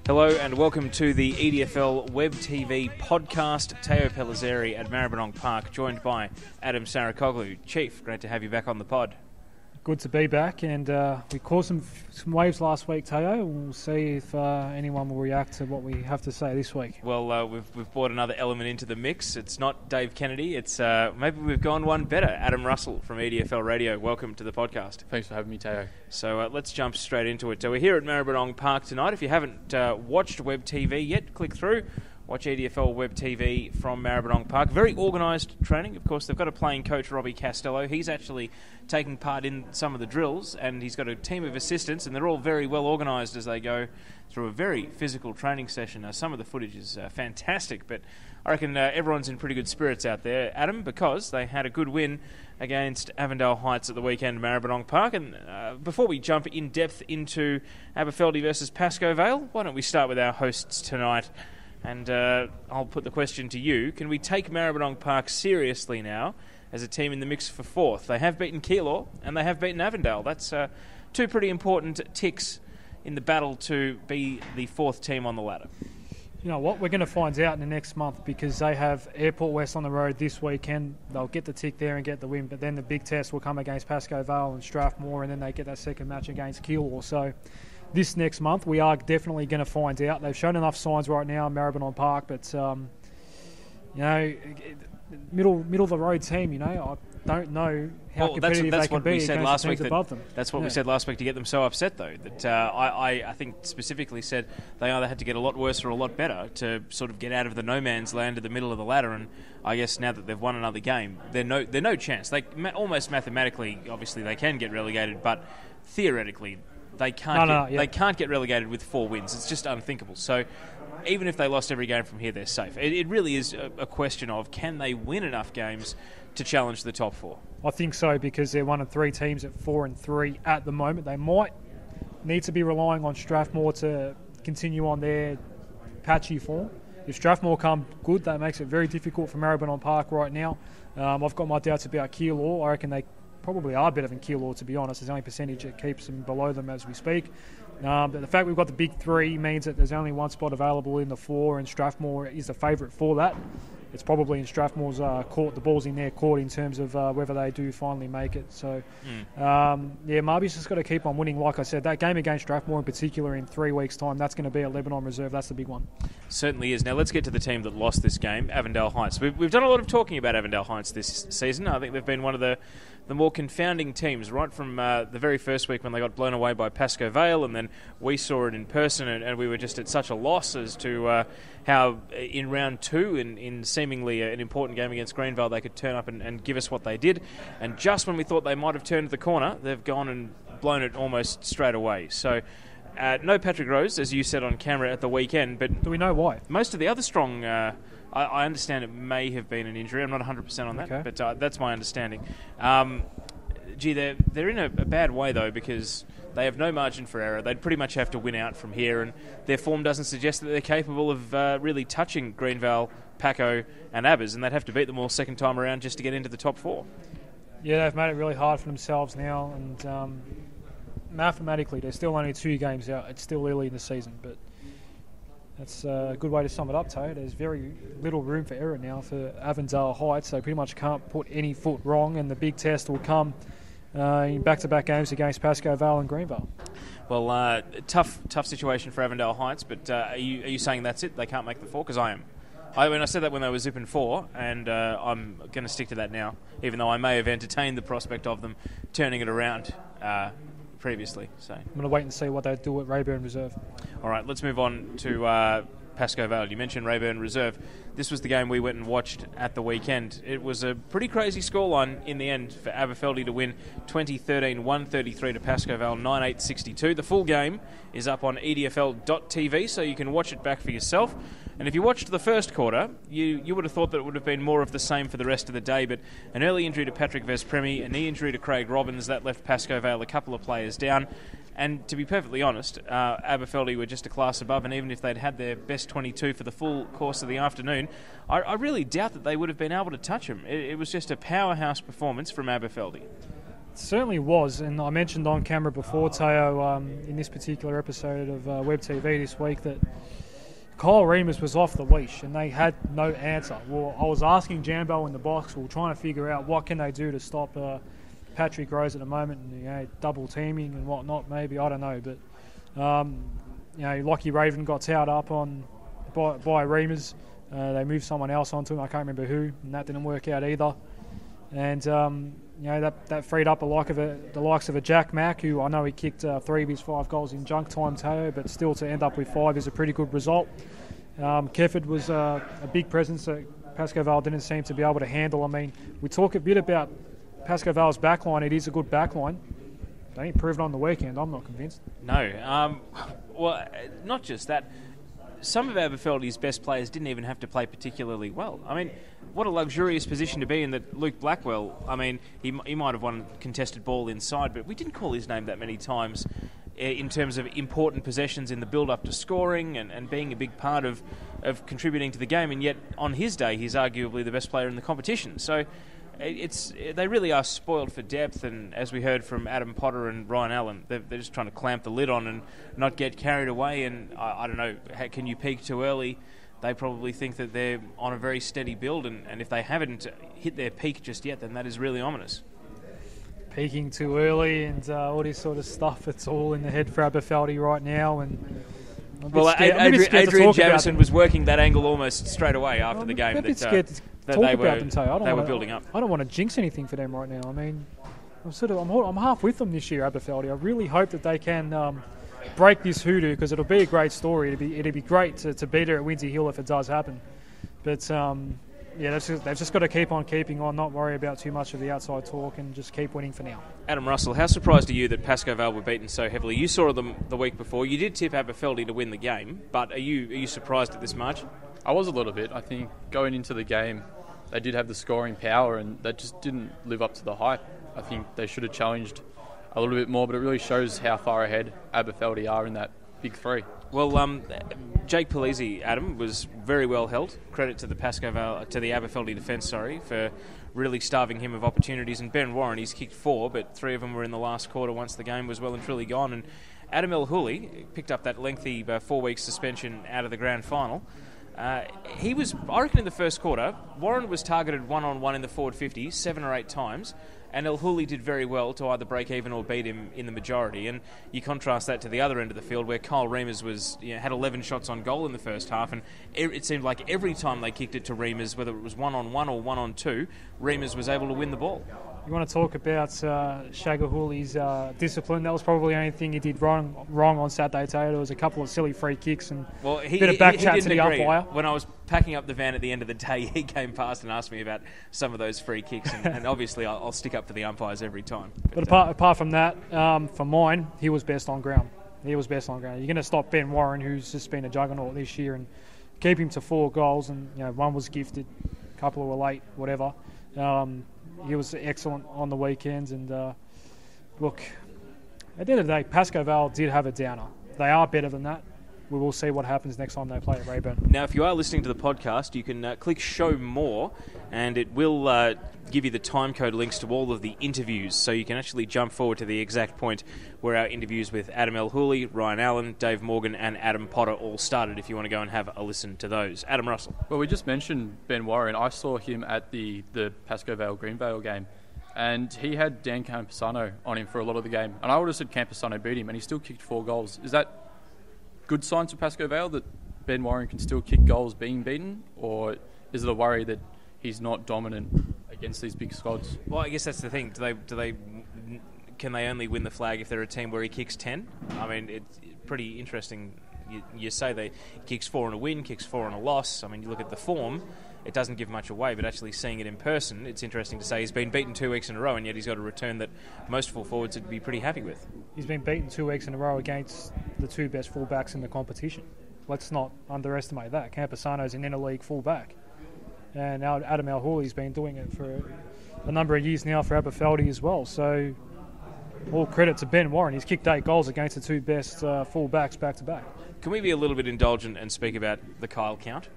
Hello and welcome to the EDFL Web TV Podcast. Teo Pellizzeri at Maribyrnong Park, joined by Adam Sarakoglu. Chief, great to have you back on the pod. Good to be back, and we caused some waves last week, Teo. We'll see if anyone will react to what we have to say this week. Well, we've brought another element into the mix. It's not Dave Kennedy. It's maybe we've gone one better. Adam Russell from EDFL Radio. Welcome to the podcast. Thanks for having me, Teo. So let's jump straight into it. So we're here at Maribyrnong Park tonight. If you haven't watched Web TV yet, click through. Watch EDFL Web TV from Maribyrnong Park. Very organised training. Of course, they've got a playing coach, Robbie Costello. He's actually taking part in some of the drills, and he's got a team of assistants, and they're all very well organised as they go through a very physical training session. Some of the footage is fantastic, but I reckon everyone's in pretty good spirits out there, Adam, because they had a good win against Avondale Heights at the weekend at Maribyrnong Park. And before we jump in depth into Aberfeldie versus Pascoe Vale, why don't we start with our hosts tonight? And I'll put the question to you. Can we take Maribyrnong Park seriously now as a team in the mix for fourth? They have beaten Keilor and they have beaten Avondale. That's two pretty important ticks in the battle to be the fourth team on the ladder. You know what? We're going to find out in the next month, because they have Airport West on the road this weekend. They'll get the tick there and get the win, but then the big test will come against Pascoe Vale and Strathmore, and then they get that second match against Keilor. So this next month, we are definitely going to find out. They've shown enough signs right now in Maribyrnong Park, but middle of the road team. I don't know how competitive they can be against the teams above them. That's what we said last week to get them so upset, though. That I think specifically said they either had to get a lot worse or a lot better to sort of get out of the no man's land to the middle of the ladder. And I guess now that they've won another game, they're no chance. They almost mathematically, obviously, they can get relegated, but theoretically, they can't get relegated with 4 wins. It's just unthinkable. So even if they lost every game from here, they're safe. It really is a question of, can they win enough games to challenge the top 4? I think so, because they're one of 3 teams at 4-3 at the moment. They might need to be relying on Strathmore to continue on their patchy form. If Strathmore come good, that makes it very difficult for Maribyrnong Park right now. I've got my doubts about Keilor. I reckon they probably are better than Keilor, to be honest. There's only a percentage that keeps them below them as we speak. But the fact we've got the big 3 means that there's only one spot available in the 4, and Strathmore is the favourite for that. It's probably in Strathmore's court. The ball's in their court in terms of whether they do finally make it. So, Marby's just got to keep on winning. Like I said, that game against Strathmore in particular in 3 weeks' time, that's going to be a Lebanon reserve. That's the big one. Certainly is. Now let's get to the team that lost this game, Avondale Heights. We've done a lot of talking about Avondale Heights this season. I think they've been one of the more confounding teams right from the very first week when they got blown away by Pascoe Vale, and then we saw it in person, and we were just at such a loss as to how in round 2 in seemingly an important game against Greenvale they could turn up and give us what they did. And just when we thought they might have turned the corner, they've gone and blown it almost straight away. So no Patrick Rose, as you said on camera at the weekend, but do we know why? Most of the other strong, I understand it may have been an injury. I'm not 100% on that, okay, but that's my understanding. They're in a bad way, though, because they have no margin for error. They'd pretty much have to win out from here, and their form doesn't suggest that they're capable of really touching Greenvale, Pascoe and Abbas, and they'd have to beat them all second time around just to get into the top 4. Yeah, they've made it really hard for themselves now, and mathematically they're still only 2 games out. It's still early in the season, but that's a good way to sum it up, Toe. There's very little room for error now for Avondale Heights. They pretty much can't put any foot wrong, and the big test will come in back-to-back games against Pascoe Vale and Greenvale. Well, tough situation for Avondale Heights, but are you saying that's it? They can't make the 4? Because I am. I said that when they were zipping 4, and I'm going to stick to that now, even though I may have entertained the prospect of them turning it around previously. So I'm going to wait and see what they do at Rayburn Reserve. All right, let's move on to Pascoe Vale. You mentioned Rayburn Reserve. This was the game we went and watched at the weekend. It was a pretty crazy scoreline in the end for Aberfeldie to win 2013 133 to Pascoe Vale 9-8-62. The full game is up on EDFL.TV, so you can watch it back for yourself. And if you watched the first quarter, you would have thought that it would have been more of the same for the rest of the day, but an early injury to Patrick Vespremi, a knee injury to Craig Robbins, that left Pascoe Vale a couple of players down. And to be perfectly honest, Aberfeldie were just a class above, and even if they'd had their best 22 for the full course of the afternoon, I really doubt that they would have been able to touch them. It was just a powerhouse performance from Aberfeldie. Certainly was, and I mentioned on camera before, Teo, in this particular episode of Web TV this week, that Kyle Remus was off the leash and they had no answer. Well, I was asking Jambo in the box, we were trying to figure out what can they do to stop Patrick Rose at the moment, and double teaming and whatnot, maybe, I don't know, but Lockie Raven got towed up by Remus. They moved someone else onto him, I can't remember who, and that didn't work out either. And that freed up the likes of a Jack Mack, who I know he kicked 3 of his 5 goals in junk time, Teo, but still to end up with 5 is a pretty good result. Kefford was a big presence that Pascoe Vale didn't seem to be able to handle. I mean, we talk a bit about Pascoe Vale's backline. It is a good backline. They ain't proven on the weekend, I'm not convinced. No. Well, not just that. Some of Aberfeldie's best players didn't even have to play particularly well. I mean, what a luxurious position to be in that Luke Blackwell, I mean, he might have won contested ball inside, but we didn't call his name that many times in terms of important possessions in the build-up to scoring and being a big part of contributing to the game, and yet on his day he's arguably the best player in the competition. So they really are spoiled for depth, and as we heard from Adam Potter and Ryan Allan, they're just trying to clamp the lid on and not get carried away. And I don't know, can you peak too early? They probably think that they're on a very steady build, and if they haven't hit their peak just yet, then that is really ominous. Peaking too early and all this sort of stuff, it's all in the head for Aberfeldie right now. And Adrian Jamison was working that angle almost straight away after the game. I'm a bit scared to talk about them, Teo. They were building up. I don't want to jinx anything for them right now. I mean, I'm half with them this year, Aberfeldie. I really hope that they can break this hoodoo, because it'll be a great story. It'd be great to beat her at Windsor Hill if it does happen. But they've just got to keep on keeping on, not worry about too much of the outside talk, and just keep winning for now. Adam Russell, how surprised are you that Pascoe Vale were beaten so heavily? You saw them the week before. You did tip Aberfeldie to win the game, but are you surprised at this margin? I was a little bit. I think going into the game, they did have the scoring power, and that just didn't live up to the hype. I think they should have challenged a little bit more, but it really shows how far ahead Aberfeldie are in that big three. Well, Jake Polizzi, Adam, was very well held. Credit to the Aberfeldie defence, for really starving him of opportunities. And Ben Warren, he's kicked 4, but 3 of them were in the last quarter once the game was well and truly gone. And Adam Houli picked up that lengthy 4-week suspension out of the grand final. He was, I reckon, in the first quarter, Warren was targeted one-on-one in the forward 50 7 or 8 times, and Houli did very well to either break even or beat him in the majority. And you contrast that to the other end of the field, where Kyle Remus had 11 shots on goal in the first half, and it seemed like every time they kicked it to Remus, whether it was one-on-one or one-on-two, Remus was able to win the ball. You want to talk about Shagger Houli's discipline? That was probably the only thing he did wrong on Saturday, Teo. There was a couple of silly free kicks and a bit of back chat to the umpire. When I was packing up the van at the end of the day, he came past and asked me about some of those free kicks, and obviously I'll stick up for the umpires every time. But apart from that, for mine, he was best on ground. You're going to stop Ben Warren, who's just been a juggernaut this year, and keep him to 4 goals, and one was gifted, a couple were late, whatever. He was excellent on the weekends, and look, at the end of the day, Pascoe Vale did have a downer. They are better than that. We will see what happens next time they play at Rayburn. Now, if you are listening to the podcast, you can click Show More, and it will give you the timecode links to all of the interviews, so you can actually jump forward to the exact point where our interviews with Adam Houli, Ryan Allan, Dave Morgan and Adam Potter all started, if you want to go and have a listen to those. Adam Russell. Well, we just mentioned Ben Warren. I saw him at the Pascoe Vale Greenvale game, and he had Dan Campusano on him for a lot of the game, and I would have said Campusano beat him, and he still kicked 4 goals. Is that good signs for Pascoe Vale that Ben Warren can still kick goals being beaten, or is it a worry that he's not dominant against these big squads? Well, I guess that's the thing. Can they only win the flag if they're a team where he kicks 10? I mean, it's pretty interesting. You say he kicks 4 in a win, kicks 4 in a loss. I mean, you look at the form, it doesn't give much away, but actually seeing it in person, it's interesting to say he's been beaten 2 weeks in a row, and yet he's got a return that most full forwards would be pretty happy with. He's been beaten 2 weeks in a row against the 2 best fullbacks in the competition. Let's not underestimate that. Campusano's an interleague fullback, and now Adam Houli's been doing it for a number of years now for Aberfeldie as well. So all credit to Ben Warren. He's kicked 8 goals against the 2 best fullbacks back to back. Can we be a little bit indulgent and speak about the Kyle count?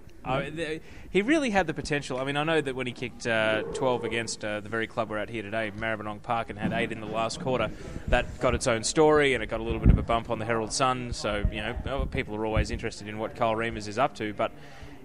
He really had the potential. I mean, I know that when he kicked 12 against the very club we're at here today, Maribyrnong Park, and had 8 in the last quarter, that got its own story, and it got a little bit of a bump on the Herald Sun. So, people are always interested in what Kyle Reimers is up to, but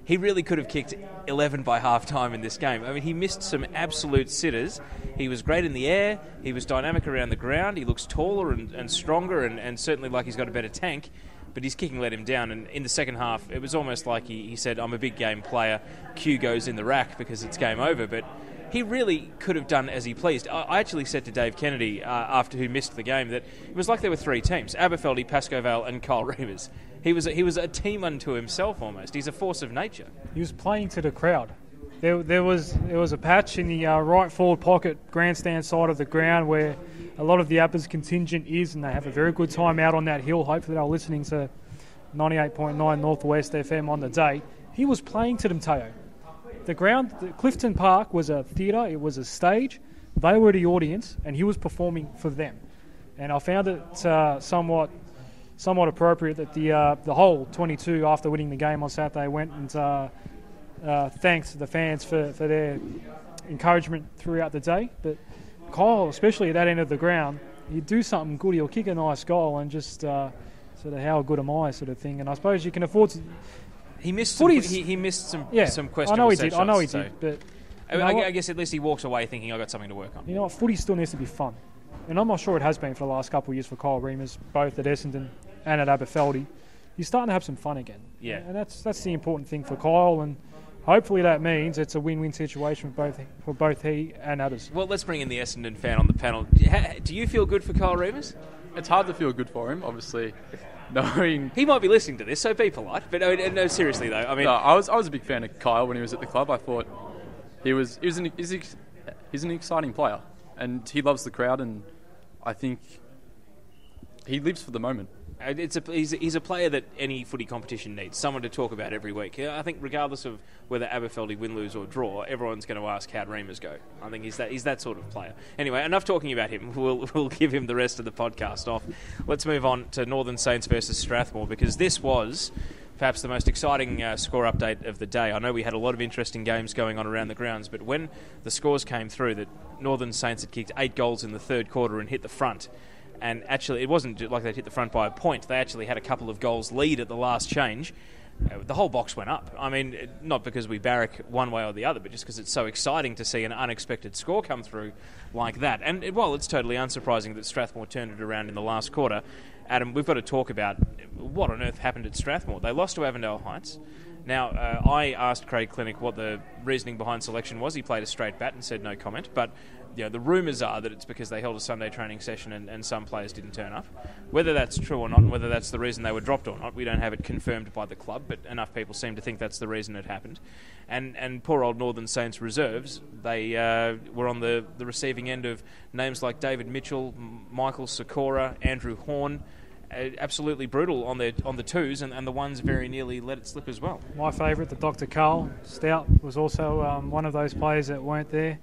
he really could have kicked 11 by half-time in this game. I mean, he missed some absolute sitters. He was great in the air. He was dynamic around the ground. He looks taller and stronger and certainly like he's got a better tank. But his kicking let him down. And in the second half, it was almost like he said, I'm a big game player. Q goes in the rack because it's game over. But he really could have done as he pleased. I actually said to Dave Kennedy, after who missed the game, that it was like there were 3 teams, Aberfeldie, Pascoe, Vale and Kyle Reimers. He was a team unto himself almost. He's a force of nature. He was playing to the crowd. There was a patch in the right forward pocket, grandstand side of the ground where a lot of the Abbas contingent is, and they have a very good time out on that hill. Hopefully they're listening to 98.9 Northwest FM on the day. He was playing to them, Teo. The ground, Clifton Park was a theatre, it was a stage. They were the audience, and he was performing for them. And I found it somewhat appropriate that the whole 22, after winning the game on Saturday, went and thanks the fans for their encouragement throughout the day. But Kyle, especially at that end of the ground, he'd do something good. He'll kick a nice goal and just sort of how good am I sort of thing. And I suppose you can afford to... He missed some questionable set shots. I know he did. But I guess at least he walks away thinking, I've got something to work on. You know what? Footy still needs to be fun. And I'm not sure it has been for the last couple of years for Kyle Reimers, both at Essendon and at Aberfeldie. He's starting to have some fun again. Yeah. And that's the important thing for Kyle, and hopefully that means it's a win-win situation for both he and others. Well, let's bring in the Essendon fan on the panel. Do you feel good for Kyle Reimers? It's hard to feel good for him, obviously. Knowing he might be listening to this, so be polite. But no, seriously though, I mean, I was a big fan of Kyle when he was at the club. I thought he's an exciting player, and he loves the crowd, and I think he lives for the moment. He's a player that any footy competition needs, someone to talk about every week. I think regardless of whether Aberfeldie win, lose or draw, everyone's going to ask how'd Reimers go. I think he's that sort of player. Anyway, enough talking about him. We'll give him the rest of the podcast off. Let's move on to Northern Saints versus Strathmore, because this was perhaps the most exciting score update of the day. I know we had a lot of interesting games going on around the grounds, but when the scores came through that Northern Saints had kicked 8 goals in the third quarter and hit the front, and actually, it wasn't like they'd hit the front by a point. They actually had a couple of goals lead at the last change. The whole box went up. I mean, not because we barrack one way or the other, but just because it's so exciting to see an unexpected score come through like that. And while it's totally unsurprising that Strathmore turned it around in the last quarter, Adam, we've got to talk about what on earth happened at Strathmore. They lost to Avondale Heights. Now, I asked Craig Clinic what the reasoning behind selection was. He played a straight bat and said no comment, but the rumours are that it's because they held a Sunday training session and some players didn't turn up. Whether that's true or not, and whether that's the reason they were dropped or not, we don't have it confirmed by the club, but enough people seem to think that's the reason it happened. And poor old Northern Saints reserves, they were on the receiving end of names like David Mitchell, Michael Sikora, Andrew Horn. Absolutely brutal on the twos, and the ones very nearly let it slip as well. My favourite, the Dr. Carl Stout, was also one of those players that weren't there.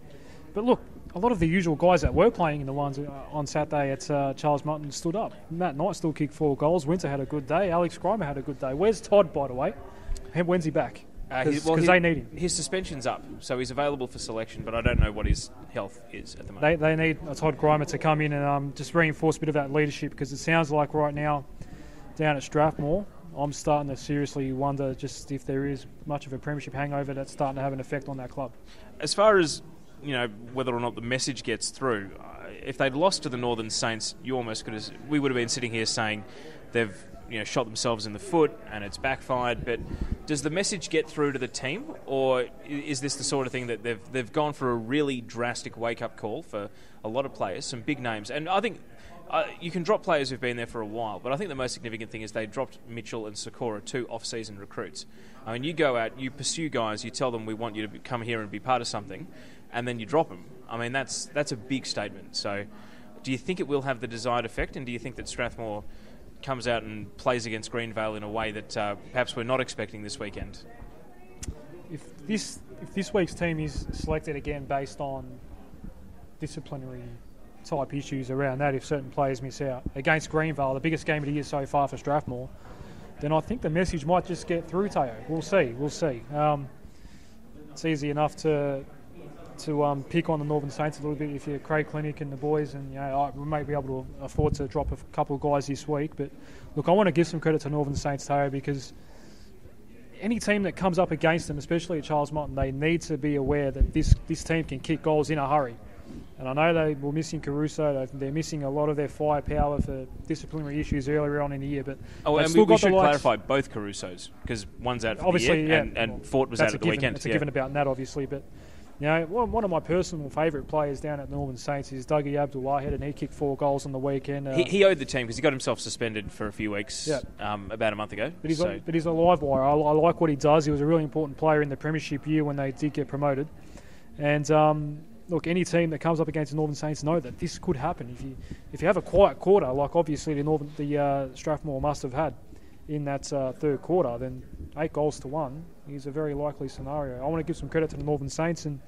But look, a lot of the usual guys that were playing in the ones on Saturday at Charles Mutton stood up. Matt Knight still kicked 4 goals. Winter had a good day. Alex Grimer had a good day. Where's Todd, by the way? When's he back? Because they need him. His suspension's up, so he's available for selection, but I don't know what his health is at the moment. They need Todd Grimer to come in and just reinforce a bit of that leadership, because it sounds like right now down at Strathmore, I'm starting to seriously wonder just if there is much of a premiership hangover that's starting to have an effect on that club. As far as whether or not the message gets through, if they'd lost to the Northern Saints, we would have been sitting here saying they've shot themselves in the foot and it's backfired. But does the message get through to the team, or is this the sort of thing that they've gone for a really drastic wake-up call for a lot of players, some big names? And I think you can drop players who've been there for a while, but I think the most significant thing is they dropped Mitchell and Sikora, 2 off-season recruits. I mean, you go out, you pursue guys, you tell them we want you to come here and be part of something, and then you drop them. I mean, that's a big statement. So do you think it will have the desired effect, and do you think that Strathmore comes out and plays against Greenvale in a way that perhaps we're not expecting this weekend? If this week's team is selected again based on disciplinary type issues around that, if certain players miss out against Greenvale, the biggest game of the year so far for Strathmore, then I think the message might just get through, Teo. We'll see. It's easy enough to pick on the Northern Saints a little bit if you're Craig Clinic and the boys, and we may be able to afford to drop a couple of guys this week. But look, I want to give some credit to Northern Saints, Teo, because any team that comes up against them, especially at Charles Martin, they need to be aware that this team can kick goals in a hurry. And I know they were missing Caruso. They're missing a lot of their firepower for disciplinary issues earlier on in the year. But and we should clarify both Carusos, because one's out for the year and Fort was out at the weekend. That's a given about that, obviously. But one of my personal favourite players down at Northern Saints is Dougie Abdul-Wahid, and he kicked 4 goals on the weekend. He owed the team because he got himself suspended for a few weeks about a month ago. But he's a live wire. I like what he does. He was a really important player in the premiership year when they did get promoted. And look, any team that comes up against the Northern Saints know that this could happen. If you have a quiet quarter, like obviously the Strathmore must have had in that third quarter, then 8 goals to 1 is a very likely scenario. I want to give some credit to the Northern Saints, and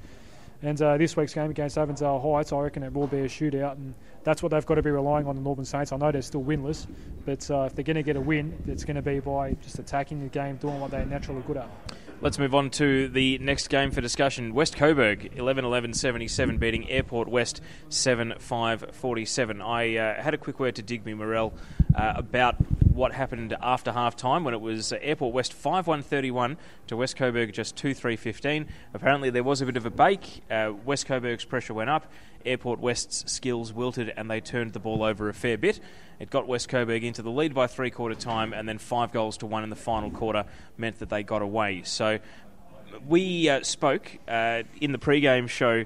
this week's game against Avondale Heights, I reckon it will be a shootout, and that's what they've got to be relying on, the Northern Saints. I know they're still winless, but if they're going to get a win, it's going to be by just attacking the game, doing what they're naturally good at. Let's move on to the next game for discussion. West Coburg 11-11-77 beating Airport West 7-5-47. I had a quick word to Digby Morell about what happened after half-time when it was Airport West 5-1-31 to West Coburg just 2-3-15. Apparently there was a bit of a bake. West Coburg's pressure went up. Airport West's skills wilted and they turned the ball over a fair bit. It got West Coburg into the lead by three-quarter time, and then 5 goals to 1 in the final quarter meant that they got away. So we spoke in the pre-game show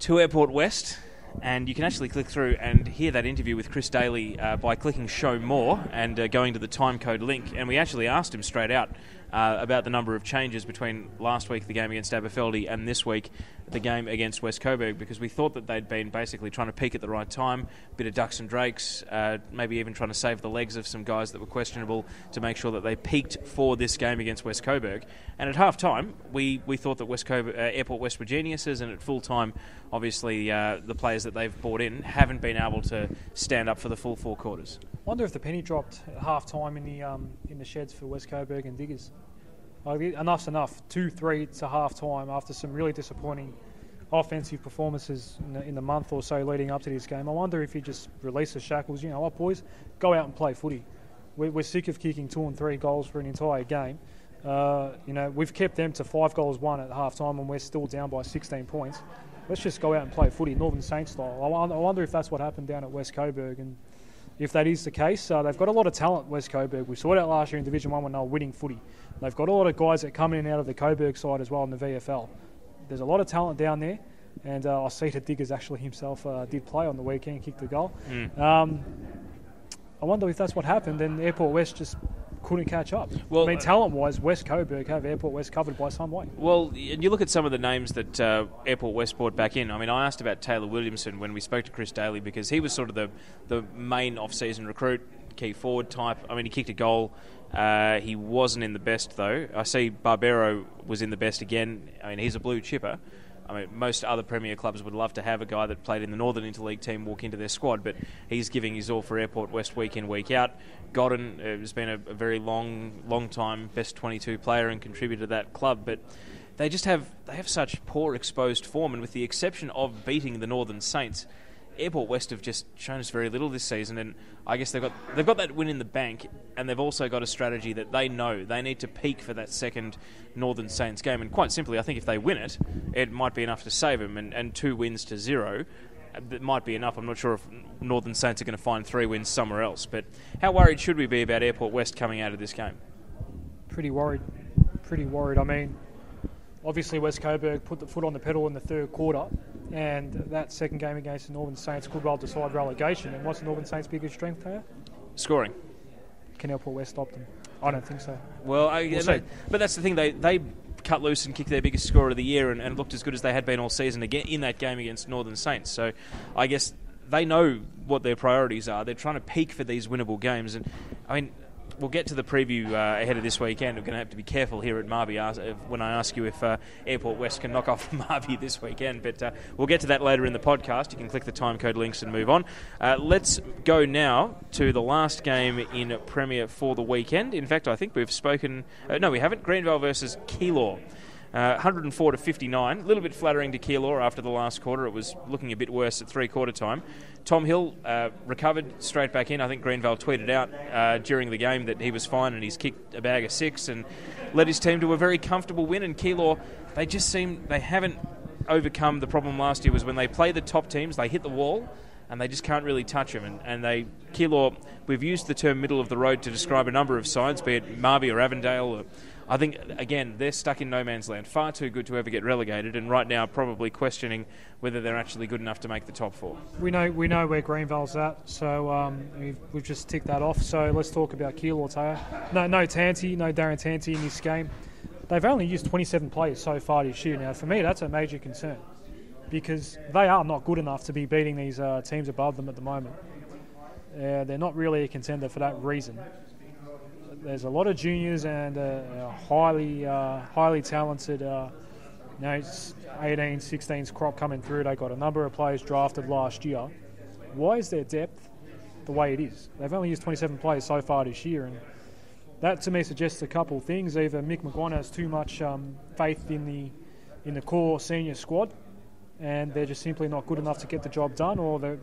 to Airport West, and you can actually click through and hear that interview with Chris Daley by clicking Show More and going to the timecode link. And we actually asked him straight out about the number of changes between last week, the game against Aberfeldie, and this week, the game against West Coburg, because we thought that they'd been basically trying to peak at the right time, bit of ducks and drakes, maybe even trying to save the legs of some guys that were questionable to make sure that they peaked for this game against West Coburg. And at half-time, we thought that Airport West were geniuses, and at full-time, obviously, the players that they've brought in haven't been able to stand up for the full 4 quarters. I wonder if the penny dropped at half-time in the sheds for West Coburg and Diggers. Enough's enough. 2-3 to half-time after some really disappointing offensive performances in the month or so leading up to this game. I wonder if he just released the shackles. You know what, boys? Go out and play footy. We're sick of kicking 2 and 3 goals for an entire game. We've kept them to 5 goals 1 at half-time, and we're still down by 16 points. Let's just go out and play footy, Northern Saints style. I wonder if that's what happened down at West Coburg, and if that is the case, they've got a lot of talent, West Coburg. We saw that last year in Division 1 when they were winning footy. They've got a lot of guys that come in and out of the Coburg side as well in the VFL. There's a lot of talent down there, and I see that Diggers actually himself did play on the weekend, kicked the goal. I wonder if that's what happened, and Airport West just couldn't catch up. Well, talent-wise, West Coburg have Airport West covered by some way. Well, and you look at some of the names that Airport West brought back in. I mean, I asked about Taylor Williamson when we spoke to Chris Daley, because he was sort of the main off-season recruit, key forward type. I mean, he kicked a goal. He wasn't in the best, though. I see Barbero was in the best again. I mean, he's a blue chipper. I mean, most other Premier clubs would love to have a guy that played in the Northern Interleague team walk into their squad, but he's giving his all for Airport West week in, week out. Godden has been a very long time best 22 player and contributor to that club, but they have such poor exposed form, and with the exception of beating the Northern Saints, Airport West have just shown us very little this season, and I guess they've got that win in the bank, and they've also got a strategy that they know they need to peak for that second Northern Saints game. And quite simply, I think if they win it, it might be enough to save them, and 2 wins to 0, that might be enough. I'm not sure if Northern Saints are going to find 3 wins somewhere else, but how worried should we be about Airport West coming out of this game? Pretty worried. I mean, obviously West Coburg put the foot on the pedal in the third quarter, and that second game against the Northern Saints could well decide relegation. And what's the Northern Saints' biggest strength there? Scoring. Can Airport West stop them? I don't think so. Well, but that's the thing. They cut loose and kicked their biggest score of the year and looked as good as they had been all season again in that game against Northern Saints. So I guess they know what their priorities are. They're trying to peak for these winnable games. And I mean, we'll get to the preview ahead of this weekend. We're going to have to be careful here at Marby when I ask you if Airport West can knock off Marby this weekend. But we'll get to that later in the podcast. You can click the timecode links and move on. Let's go now to the last game in Premier for the weekend. In fact, I think we've spoken... no, we haven't. Greenvale versus Keilor. 104-59. A little bit flattering to Keilor after the last quarter. It was looking a bit worse at three-quarter time. Tom Hill recovered straight back in. I think Greenvale tweeted out during the game that he was fine and he's kicked a bag of 6 and led his team to a very comfortable win. And Keilor, they haven't overcome the problem last year was when they play the top teams, they hit the wall and they just can't really touch them. Keilor, we've used the term middle of the road to describe a number of sides, be it Marby or Avondale. I think, again, they're stuck in no man's land. Far too good to ever get relegated, and right now probably questioning whether they're actually good enough to make the top 4. We know where Greenvale's at, so we've just ticked that off. So let's talk about Keilor, Tayo. No Tanti, no Darren Tanti in this game. They've only used 27 players so far this year. Now, for me, that's a major concern because they are not good enough to be beating these teams above them at the moment. They're not really a contender for that reason. There's a lot of juniors and highly talented 18, 16s crop coming through. They got a number of players drafted last year. Why is their depth the way it is? They've only used 27 players so far this year, and that to me suggests a couple of things. Either Mick McGuire has too much faith in the core senior squad, and they're just simply not good enough to get the job done, or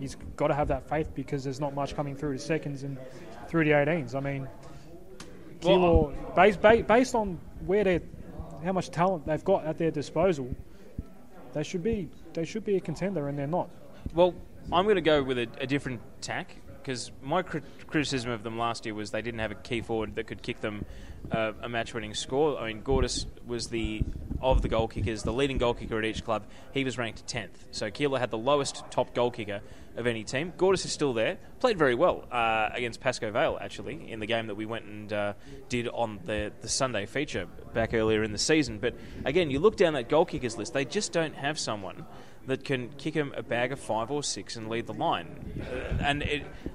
he's got to have that faith because there's not much coming through to seconds and through the 18s. I mean, Keilor, based on how much talent they've got at their disposal, they should be a contender, and they're not. Well, I'm going to go with a different tack because my criticism of them last year was they didn't have a key forward that could kick them a match-winning score. I mean, Gordis was of the goal kickers, the leading goal kicker at each club. He was ranked 10th. So Keilor had the lowest top goal kicker of any team. Gordis is still there. Played very well against Pascoe Vale, actually, in the game that we went and did on the Sunday feature back earlier in the season. But again, you look down that goal kickers list, they just don't have someone that can kick him a bag of 5 or 6 and lead the line.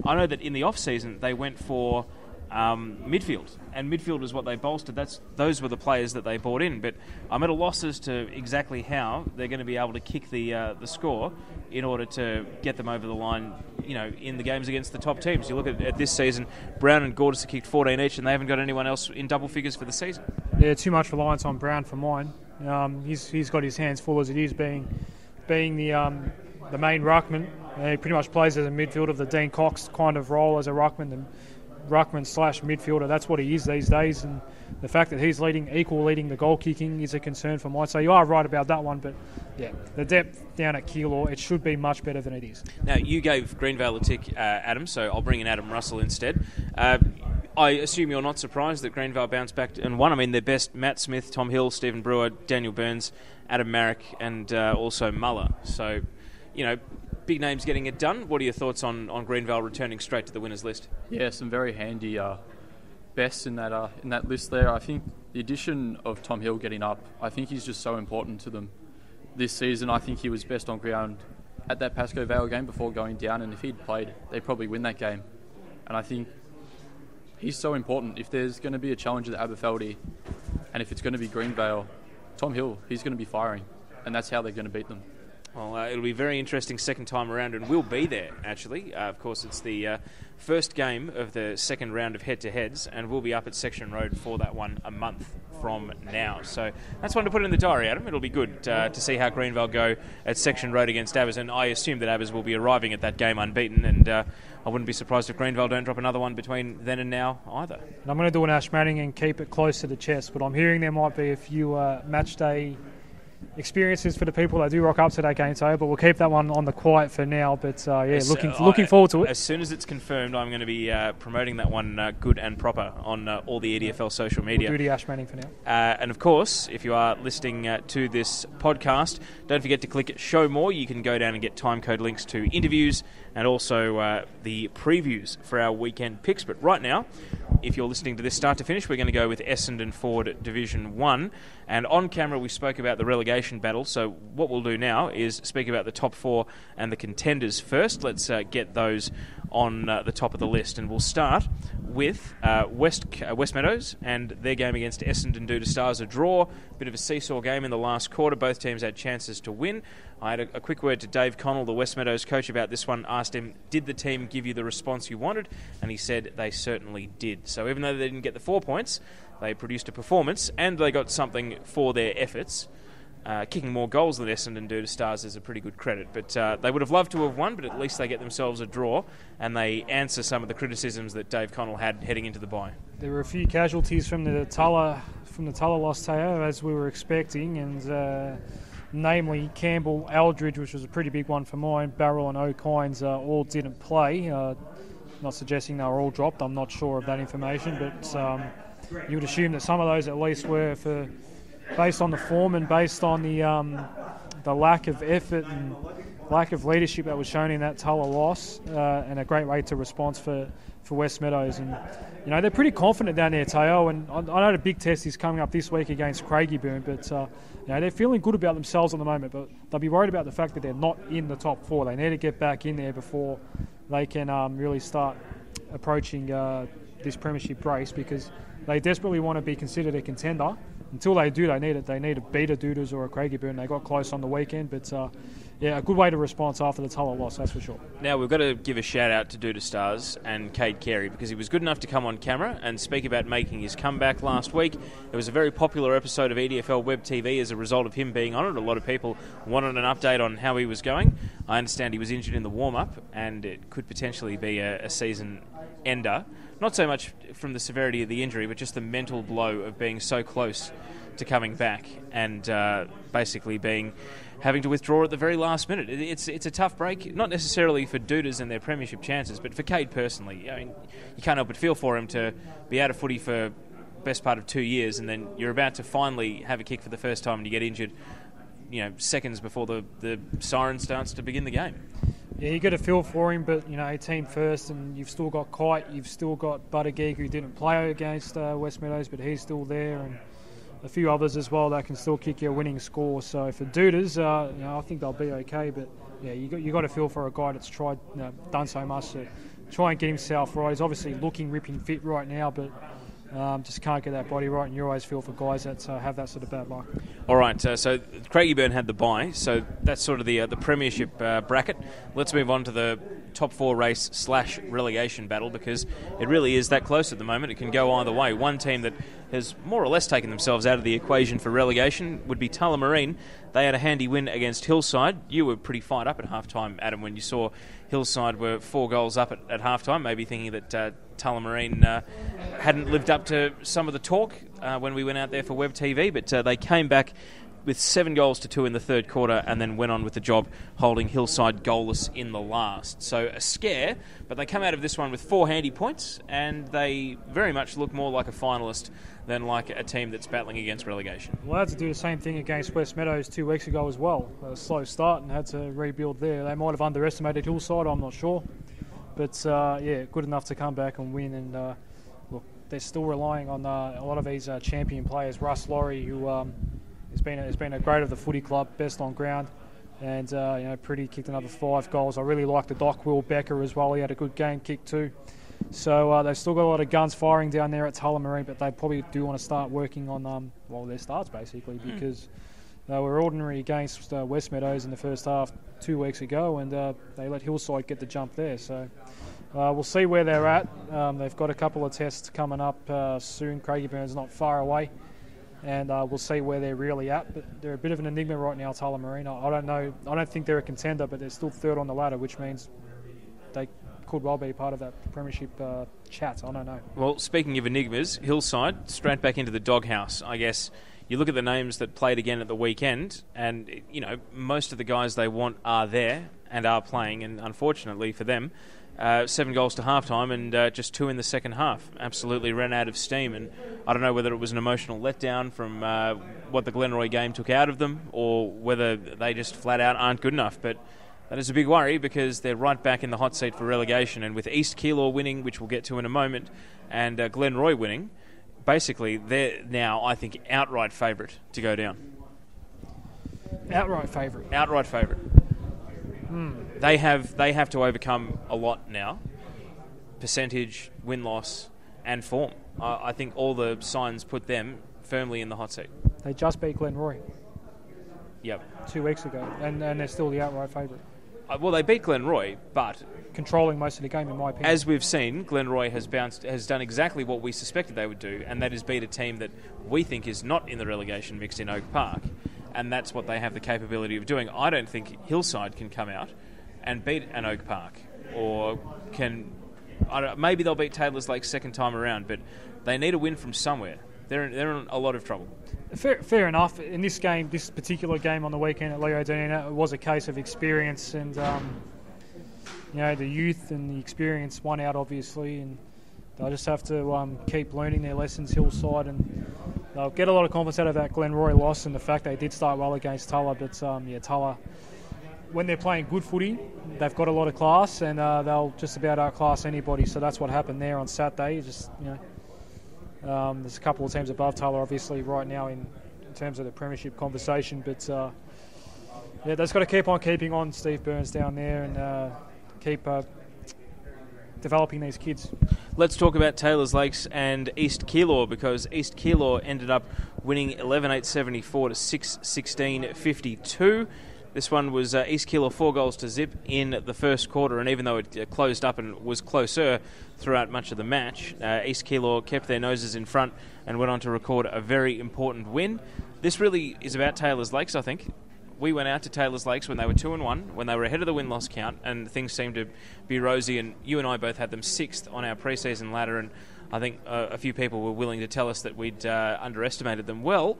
I know that in the off-season they went for midfield, and midfield was what they bolstered. Those were the players that they brought in, but I'm at a loss as to exactly how they're going to be able to kick the score in order to get them over the line, in the games against the top teams. You look at this season, Brown and Gordis have kicked 14 each, and they haven't got anyone else in double figures for the season. Yeah, too much reliance on Brown for mine. He's got his hands full as it is, being the main ruckman. He pretty much plays as a midfielder of the Dean Cox kind of role as a ruckman and ruckman/midfielder. That's what he is these days, and the fact that he's leading the goal kicking is a concern for mine. So you are right about that one, but yeah, the depth down at Keilor, it should be much better than it is. Now, you gave Greenvale a tick, Adam, so I'll bring in Adam Russell instead. I assume you're not surprised that Greenvale bounced back and won. I mean, their best: Matt Smith, Tom Hill, Stephen Brewer, Daniel Burns, Adam Marrick, and also Muller. So, big names getting it done. What are your thoughts on Greenvale returning straight to the winners list? Yeah, some very handy bests in that list there. I think the addition of Tom Hill getting up, I think he's just so important to them this season. I think he was best on ground at that Pascoe Vale game before going down, and if he'd played, they'd probably win that game. And I think he's so important. If there's going to be a challenge at Aberfeldie, and if it's going to be Greenvale, Tom Hill, he's going to be firing, and that's how they're going to beat them. Well, it'll be very interesting second time around, and we'll be there, actually. Of course, it's the first game of the second round of head-to-heads, and we'll be up at Section Road for that one a month from now. So that's one to put in the diary, Adam. It'll be good to see how Greenvale go at Section Road against Abers, and I assume that Abers will be arriving at that game unbeaten, and I wouldn't be surprised if Greenvale don't drop another one between then and now either. And I'm going to do an Ash Manning and keep it close to the chest, but I'm hearing there might be a few match day experiences for the people that do rock up to that game, but we'll keep that one on the quiet for now. But looking forward to it. As soon as it's confirmed, I'm going to be promoting that one good and proper on all the EDFL social media. We'll do the Ash Manning for now. And of course, if you are listening to this podcast, don't forget to click Show More. You can go down and get timecode links to interviews and also the previews for our weekend picks. But right now, if you're listening to this start to finish, we're going to go with Essendon Ford Division 1. And on camera, we spoke about the relegation battle. So what we'll do now is speak about the top 4 and the contenders first. Let's get those on the top of the list. And we'll start with West Meadows and their game against Essendon due to Stars, a draw. Bit of a seesaw game in the last quarter. Both teams had chances to win. I had a quick word to Dave Connell, the West Meadows coach, about this one. Asked him, did the team give you the response you wanted? And he said they certainly did. So even though they didn't get the 4 points, they produced a performance and they got something for their efforts. Kicking more goals than Essendon do to Stars is a pretty good credit. But they would have loved to have won, but at least they get themselves a draw and they answer some of the criticisms that Dave Connell had heading into the bye. There were a few casualties from the Tulla loss, Teo, as we were expecting, and namely Campbell, Aldridge, which was a pretty big one for mine, Barrel and O'Kines all didn't play. Not suggesting they were all dropped, I'm not sure of that information, but you would assume that some of those at least were based on the form and based on the lack of effort and lack of leadership that was shown in that Tulla loss, and a great rate to response for West Meadows. And they're pretty confident down there, Teo, and I know the big test is coming up this week against Craigieburn, but they're feeling good about themselves at the moment, but they'll be worried about the fact that they're not in the top 4. They need to get back in there before they can really start approaching this premiership race, because they desperately want to be considered a contender. Until they do, they need to beat a Doodles or a Craigieburn. They got close on the weekend, but a good way to respond after the Tulla loss, that's for sure. Now, we've got to give a shout-out to Doodle Stars and Cade Carey, because he was good enough to come on camera and speak about making his comeback last week. It was a very popular episode of EDFL Web TV as a result of him being on it. A lot of people wanted an update on how he was going. I understand he was injured in the warm-up, and it could potentially be a season ender. Not so much from the severity of the injury, but just the mental blow of being so close to coming back and basically having to withdraw at the very last minute. It's a tough break, not necessarily for Dooders and their premiership chances, but for Cade personally. I mean, you can't help but feel for him to be out of footy for best part of 2 years, and then you're about to finally have a kick for the first time and you get injured, seconds before the siren starts to begin the game. Yeah, you got a feel for him, but team first, and you've still got Kite, you've still got Buttigieg, who didn't play against West Meadows, but he's still there, and a few others as well that can still kick you a winning score. So for Dooders, I think they'll be okay, but you got to feel for a guy that's tried, done so much to try and get himself right. He's obviously looking ripping fit right now, but just can't get that body right, and you always feel for guys that have that sort of bad luck. All right, so Craigieburn had the bye, so that's sort of the premiership bracket. Let's move on to the top 4 race / relegation battle, because it really is that close at the moment. It can go either way. One team that has more or less taken themselves out of the equation for relegation would be Tullamarine. They had a handy win against Hillside. You were pretty fired up at halftime, Adam, when you saw Hillside were 4 goals up at halftime, maybe thinking that Tullamarine hadn't lived up to some of the talk when we went out there for Web TV, but they came back with 7-2 in the third quarter and then went on with the job, holding Hillside goalless in the last. So a scare, but they come out of this one with 4 handy points, and they very much look more like a finalist than like a team that's battling against relegation. Well, they had to do the same thing against West Meadows 2 weeks ago as well. A slow start and had to rebuild there. They might have underestimated Hillside, I'm not sure. But, good enough to come back and win. And, look, they're still relying on a lot of these champion players. Russ Laurie, who has been a great of the footy club, best on ground. And, Pretty kicked another 5 goals. I really like the Doc Will Becker as well. He had a good game kick too. So they've still got a lot of guns firing down there at Tullamarine, but they probably do want to start working on their starts basically, because they were ordinary against West Meadows in the first half 2 weeks ago, and they let Hillside get the jump there. So we'll see where they're at. They've got a couple of tests coming up soon. Craigieburn's not far away, and we'll see where they're really at. But they're a bit of an enigma right now, Tullamarine. I don't know. I don't think they're a contender, but they're still third on the ladder, which means they could well be part of that premiership chat. I don't know. Well, speaking of enigmas, Hillside straight back into the doghouse, I guess. You look at the names that played again at the weekend, and most of the guys they want are there and are playing, and unfortunately for them, 7 goals to halftime and just 2 in the second half. Absolutely ran out of steam, and I don't know whether it was an emotional letdown from what the Glenroy game took out of them, or whether they just flat out aren't good enough, but That is a big worry because they're right back in the hot seat for relegation, and with East Keilor winning, which we'll get to in a moment, and Glenroy winning, basically they're now, I think, outright favourite to go down. Outright favourite. Outright favourite. They have to overcome a lot now. Percentage, win-loss, and form. I think all the signs put them firmly in the hot seat. They just beat Glenroy. Yep. 2 weeks ago, and they're still the outright favourite. Well, they beat Glenroy, but controlling most of the game, in my opinion. As we've seen, Glenroy has done exactly what we suspected they would do, and that is beat a team that we think is not in the relegation mix in Oak Park, and that's what they have the capability of doing. I don't think Hillside can come out and beat an Oak Park, or maybe they'll beat Taylor's Lake second time around, but they need a win from somewhere. They're in a lot of trouble. Fair enough. In this game, this particular game on the weekend at Leodina, it was a case of experience, and the youth and the experience won out, obviously, and they'll just have to keep learning their lessons, Hillside, and they'll get a lot of confidence out of that Glenroy loss and the fact they did start well against Tulla, but Tulla, when they're playing good footy, they've got a lot of class, and they'll just about outclass anybody. So that's what happened there on Saturday. There's a couple of teams above Tulla, obviously, right now in terms of the premiership conversation, but they've got to keep on keeping on Steve Burns down there and keep developing these kids. Let's talk about Taylor's Lakes and East Keilor, because East Keilor ended up winning 11-8-74 to 6-16-52. This one was East Keilor 4-0 in the first quarter, and even though it closed up and was closer throughout much of the match, East Keilor kept their noses in front and went on to record a very important win. This really is about Taylor's Lakes, I think. We went out to Taylor's Lakes when they were 2-1, when they were ahead of the win-loss count, and things seemed to be rosy, and you and I both had them 6th on our pre-season ladder, and I think a few people were willing to tell us that we'd underestimated them. Well,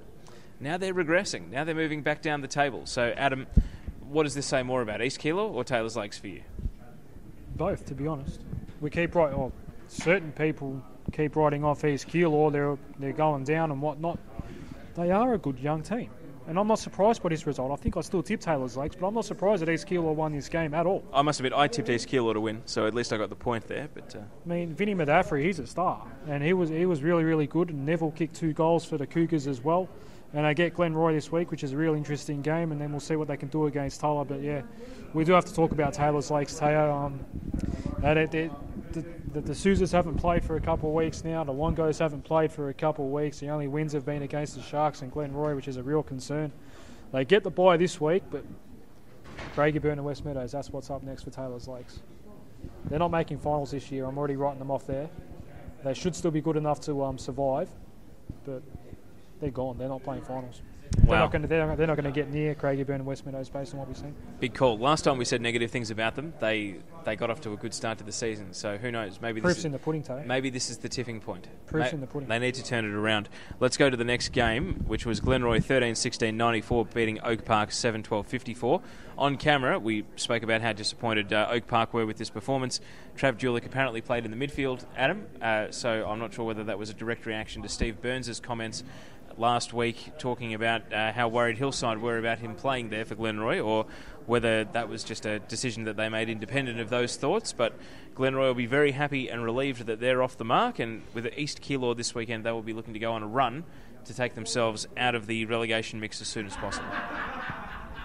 now they're regressing. Now they're moving back down the table. So, Adam, what does this say more about, East Keilor or Taylor's Lakes for you? Both, to be honest. We keep certain people keep writing off East Keilor. They're going down and whatnot. They are a good young team, and I'm not surprised by this result. I think I still tip Taylor's Lakes, but I'm not surprised that East Keilor won this game at all. I must admit, I tipped East Keilor to win, so at least I got the point there. But Vinny Madafri, he's a star, and he was really, really good. And Nicholl kicked 2 goals for the Cougars as well. And they get Glenroy this week, which is a real interesting game, and then we'll see what they can do against Tulla. But yeah, we do have to talk about Taylor's Lakes, Teo. The Souzas haven't played for a couple of weeks now. The Wongos haven't played for a couple of weeks. The only wins have been against the Sharks and Glenroy, which is a real concern. They get the bye this week, but Craigieburn and West Meadows, that's what's up next for Taylor's Lakes. They're not making finals this year. I'm already writing them off there. They should still be good enough to survive, but they're gone. They're not playing finals. Wow. They're not going to get near Craigieburn and West Meadows based on what we've seen. Big call. Last time we said negative things about them, they got off to a good start to the season. So who knows? Proof's in the pudding, Tay. Maybe this is the tipping point. Proof's in the pudding. They need to turn it around. Let's go to the next game, which was Glenroy 13-16-94 beating Oak Park 7-12-54. On camera, we spoke about how disappointed Oak Park were with this performance. Trav Julick apparently played in the midfield, Adam, so I'm not sure whether that was a direct reaction to Steve Burns' comments last week talking about how worried Hillside were about him playing there for Glenroy, or whether that was just a decision that they made independent of those thoughts. But Glenroy will be very happy and relieved that they're off the mark, and with East Keilor this weekend, they will be looking to go on a run to take themselves out of the relegation mix as soon as possible.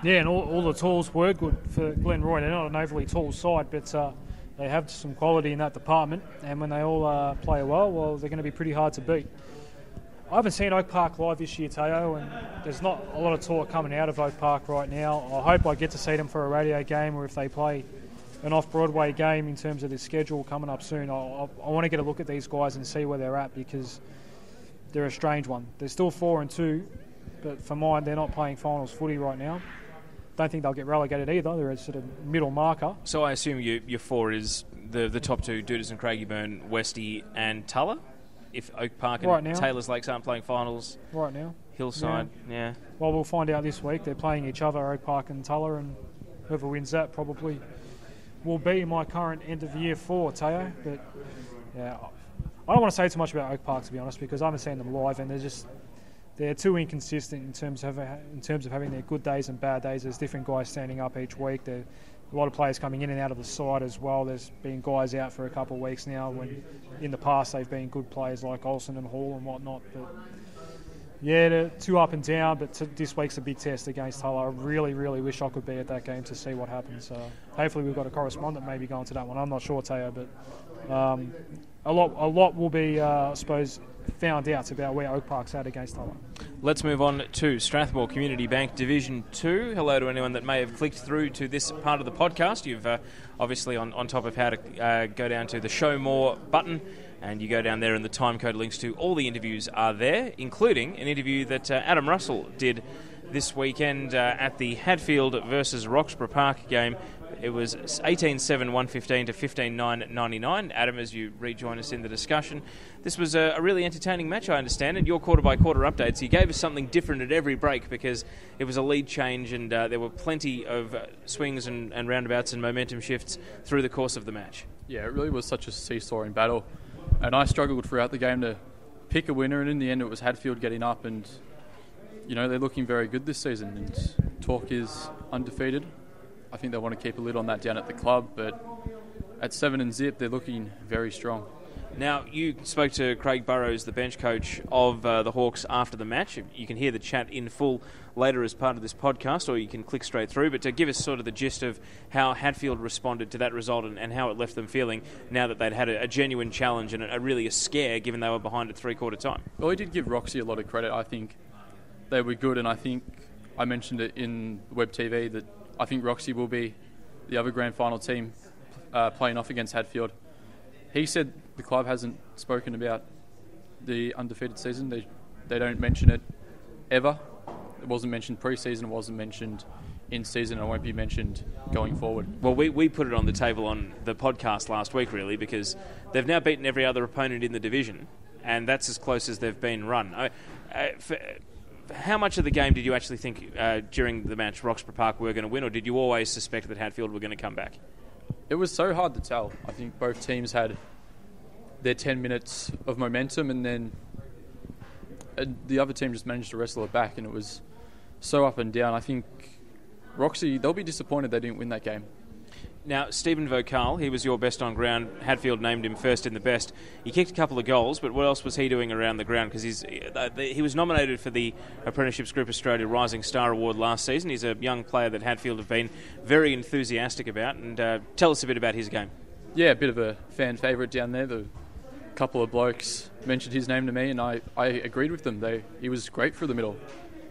Yeah, and all the tools were good for Glenroy. They're not an overly tall side, but they have some quality in that department, and when they all play well, they're going to be pretty hard to beat. I haven't seen Oak Park live this year, Teo, and there's not a lot of talk coming out of Oak Park right now. I hope I get to see them for a radio game, or if they play an off-Broadway game in terms of the schedule coming up soon. I want to get a look at these guys and see where they're at, because they're a strange one. They're still 4-2, but for mine, they're not playing finals footy right now. Don't think they'll get relegated either. They're a sort of middle marker. So I assume your 4 is the top 2, Dooders and Craigieburn, Westie and Tulla? If Oak Park and right Taylor's Lakes aren't playing finals right now, Hillside, yeah. Well, we'll find out this week. They're playing each other, Oak Park and Tulla, and whoever wins that probably will be my current end of year 4, Teo. But yeah, I don't want to say too much about Oak Park, to be honest, because I haven't seen them live, and they're too inconsistent in terms of having their good days and bad days. There's different guys standing up each week. They're a lot of players coming in and out of the side as well. There's been guys out for a couple of weeks now when in the past they've been good players like Olsen and Hall and whatnot. But yeah, they're too up and down, but this week's a big test against Hull. I really, really wish I could be at that game to see what happens. Hopefully we've got a correspondent maybe going to that one. I'm not sure, Teo, but a lot will be, I suppose, found out about where Oak Park's at against Hull. Let's move on to Strathmore Community Bank Division 2. Hello to anyone that may have clicked through to this part of the podcast. You've obviously on top of how to go down to the Show More button, and you go down there and the timecode links to all the interviews are there, including an interview that Adam Russell did this weekend at the Hadfield versus Roxbugh Park game. It was 18-7, 115 to 15-9, 99. Adam, as you rejoin us in the discussion, this was a really entertaining match, I understand, and your quarter-by-quarter updates. You gave us something different at every break because it was a lead change and there were plenty of swings and roundabouts and momentum shifts through the course of the match. Yeah, it really was such a seesawing battle, and I struggled throughout the game to pick a winner, and in the end it was Hadfield getting up, and you know, they're looking very good this season, and Torque is undefeated. I think they want to keep a lid on that down at the club, but at 7-0, they're looking very strong. Now, you spoke to Craig Burrows, the bench coach of the Hawks, after the match. You can hear the chat in full later as part of this podcast, or you can click straight through. But to give us sort of the gist of how Hadfield responded to that result and how it left them feeling now that they'd had a genuine challenge and really a scare, given they were behind at three-quarter time. Well, he did give Roxy a lot of credit. I think they were good, and I think I mentioned it in Web TV that I think Roxy will be the other grand final team playing off against Hadfield. He said the club hasn't spoken about the undefeated season. They don't mention it ever. It wasn't mentioned pre-season, it wasn't mentioned in season, and it won't be mentioned going forward. Well, we put it on the table on the podcast last week, really, because they've now beaten every other opponent in the division, and that's as close as they've been run. How much of the game did you actually think during the match Roxbugh Park were going to win, or did you always suspect that Hadfield were going to come back? It was so hard to tell. I think both teams had their 10 minutes of momentum, and then the other team just managed to wrestle it back, and it was so up and down. I think Roxy, they'll be disappointed they didn't win that game. Now, Stephen Vocal, he was your best on ground. Hadfield named him first in the best. He kicked a couple of goals, but what else was he doing around the ground? Because he was nominated for the Apprenticeships Group Australia Rising Star Award last season. He's a young player that Hadfield have been very enthusiastic about. And tell us a bit about his game. Yeah, a bit of a fan favourite down there. The couple of blokes mentioned his name to me, and I agreed with them. He was great through the middle.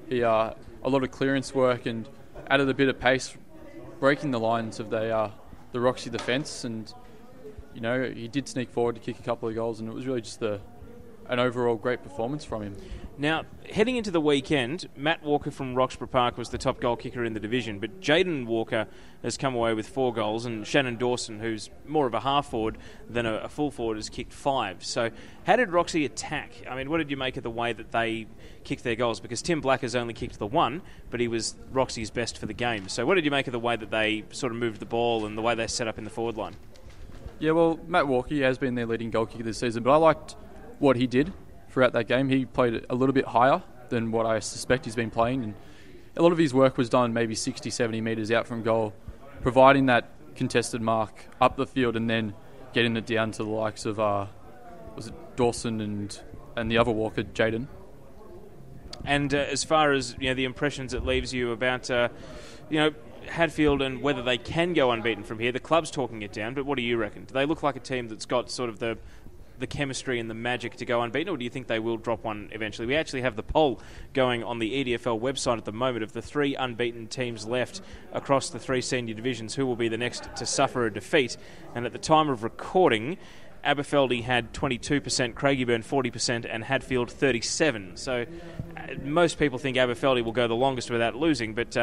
He a lot of clearance work and added a bit of pace, breaking the lines of the Roxy defence, and you know, he did sneak forward to kick a couple of goals, and it was really just an overall great performance from him. Now, heading into the weekend, Matt Walker from Roxbugh Park was the top goal kicker in the division, but Jaden Walker has come away with 4 goals, and Shannon Dawson, who's more of a half-forward than a full-forward, has kicked 5. So how did Roxy attack? I mean, what did you make of the way that they kicked their goals? Because Tim Black has only kicked the 1, but he was Roxy's best for the game. So what did you make of the way that they sort of moved the ball and the way they set up in the forward line? Yeah, well, Matt Walker has been their leading goal kicker this season, but I liked what he did throughout that game. He played a little bit higher than what I suspect he's been playing, and a lot of his work was done maybe 60, 70 metres out from goal, providing that contested mark up the field and then getting it down to the likes of was it Dawson and the other Walker, Jaden. And as far as the impressions it leaves you about Hadfield and whether they can go unbeaten from here, the club's talking it down, but what do you reckon? Do they look like a team that's got sort of the chemistry and the magic to go unbeaten, or do you think they will drop one eventually? We actually have the poll going on the EDFL website at the moment of the 3 unbeaten teams left across the 3 senior divisions, who will be the next to suffer a defeat. And at the time of recording, Aberfeldie had 22%, Craigieburn 40%, and Hadfield 37%. So most people think Aberfeldie will go the longest without losing, but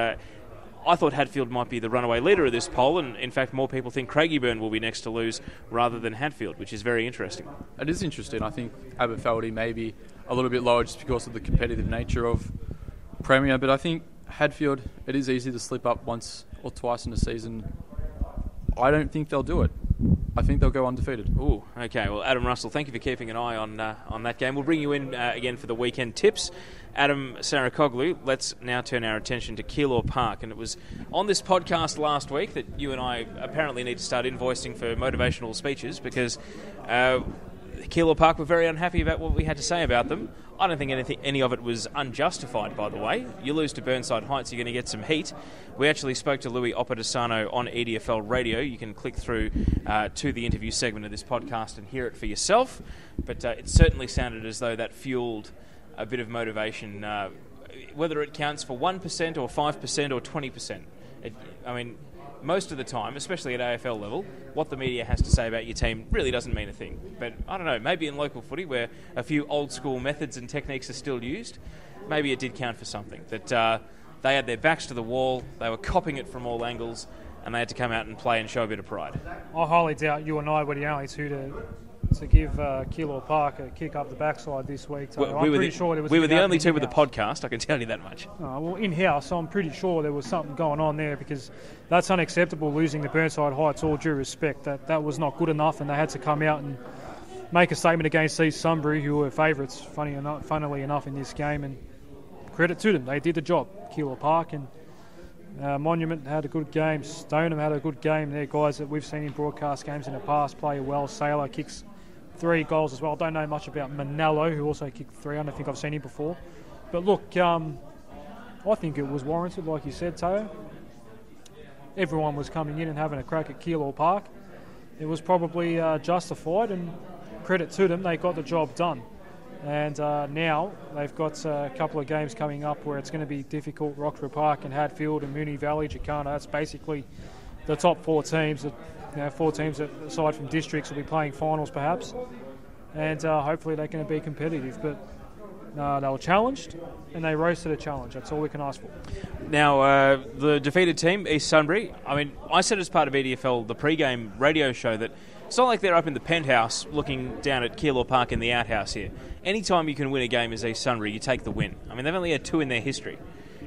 I thought Hadfield might be the runaway leader of this poll, and in fact more people think Craigieburn will be next to lose rather than Hadfield, which is very interesting. It is interesting. I think Aberfeldie may be a little bit lower just because of the competitive nature of Premier, but I think Hadfield, it is easy to slip up once or twice in a season. I don't think they'll do it. I think they'll go undefeated. Ooh, okay. Well, Adam Russell, thank you for keeping an eye on that game. We'll bring you in again for the weekend tips. Adam Sarakoglu, let's now turn our attention to Keilor Park. And it was on this podcast last week that you and I apparently need to start invoicing for motivational speeches because Keilor Park were very unhappy about what we had to say about them. I don't think any of it was unjustified, by the way. You lose to Burnside Heights, you're going to get some heat. We actually spoke to Loui Oppedisano on EDFL Radio. You can click through to the interview segment of this podcast and hear it for yourself. But it certainly sounded as though that fueled a bit of motivation, whether it counts for 1% or 5% or 20%. Most of the time, especially at AFL level, what the media has to say about your team really doesn't mean a thing. But I don't know, maybe in local footy where a few old school methods and techniques are still used, maybe it did count for something. That they had their backs to the wall, they were copping it from all angles, and they had to come out and play and show a bit of pride. I highly doubt you and I were the only two to give Keilor Park a kick up the backside this week. So we were the only two with the podcast, I can tell you that much. Well, in-house, I'm pretty sure there was something going on there because that's unacceptable, losing to Burnside Heights, all due respect. That was not good enough, and they had to come out and make a statement against East Sunbury, who were favourites, funnily enough, in this game, and credit to them. They did the job. Keilor Park and Monument had a good game. Stoneham had a good game. They're guys that we've seen in broadcast games in the past play well. Sailor kicks 3 goals as well. I don't know much about Manello, who also kicked 3. I don't think I've seen him before. But look, I think it was warranted, like you said, Teo. Everyone was coming in and having a crack at Keilor Park. It was probably justified, and credit to them, they got the job done. And now they've got a couple of games coming up where it's going to be difficult. Roxbugh Park and Hadfield and Moonee Valley, Jacana. That's basically the top 4 teams. 4 teams that, aside from districts, will be playing finals perhaps. And hopefully they're going to be competitive. But they were challenged and they rose to the challenge. That's all we can ask for. Now, the defeated team, East Sunbury, I said as part of EDFL, the pre-game radio show, that it's not like they're up in the penthouse looking down at Keilor Park in the outhouse here. Anytime you can win a game as East Sunbury, you take the win. They've only had 2 in their history.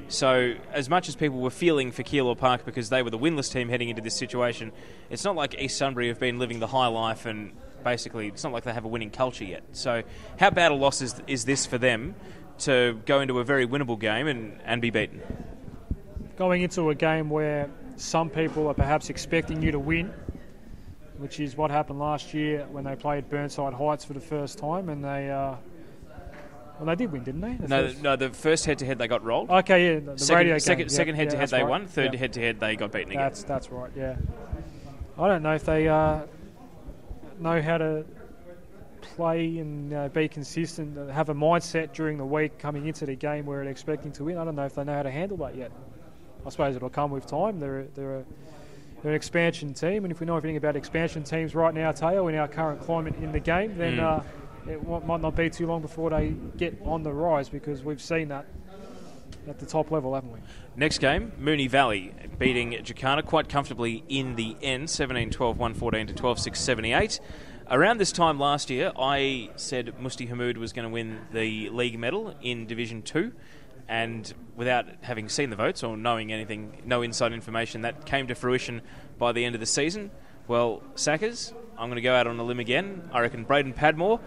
So as much as people were feeling for Keilor Park because they were the winless team heading into this situation, it's not like East Sunbury have been living the high life, and basically it's not like they have a winning culture yet. So how bad a loss is this for them to go into a very winnable game and be beaten? Going into a game where some people are perhaps expecting you to win, which is what happened last year when they played Burnside Heights for the first time, and they did win, didn't they? The first head-to-head they got rolled. Okay, yeah, the radio game. Second head-to-head they right. won. Third head-to-head they got beaten again. That's right, yeah. I don't know if they know how to play and be consistent, have a mindset during the week coming into the game where they're expecting to win. I don't know if they know how to handle that yet. I suppose it'll come with time. They're an expansion team, and if we know anything about expansion teams right now, Teo, in our current climate in the game, then it might not be too long before they get on the rise, because we've seen that at the top level, haven't we? Next game, Moonee Valley beating Jacana quite comfortably in the end, 17-12, 114 to 12-6, 78. Around this time last year, I said Musti Hamoud was going to win the league medal in Division 2. And without having seen the votes or knowing anything, no inside information, that came to fruition by the end of the season. Well, Sackers, I'm going to go out on a limb again. I reckon Braden Padmore,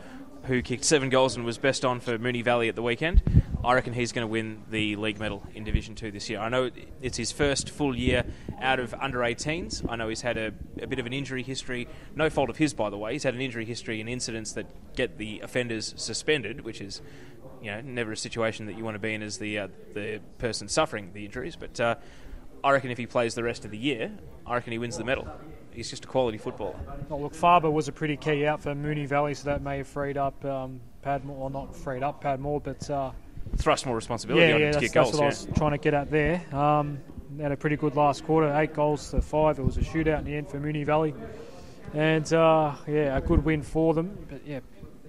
who kicked 7 goals and was best on for Moonee Valley at the weekend, I reckon he's going to win the league medal in Division 2 this year. I know it's his first full year out of under-18s. I know he's had a bit of an injury history. No fault of his, by the way. He's had an injury history and incidents that get the offenders suspended, which is never a situation that you want to be in as the person suffering the injuries. But I reckon if he plays the rest of the year, I reckon he wins the medal. He's just a quality footballer. Well, look, Faber was a pretty key out for Moonee Valley, so that may have freed up Padmore, or not freed up Padmore, but thrust more responsibility on him to get goals. That's what I was trying to get at there. They had a pretty good last quarter, 8 goals to 5. It was a shootout in the end for Moonee Valley, and a good win for them. But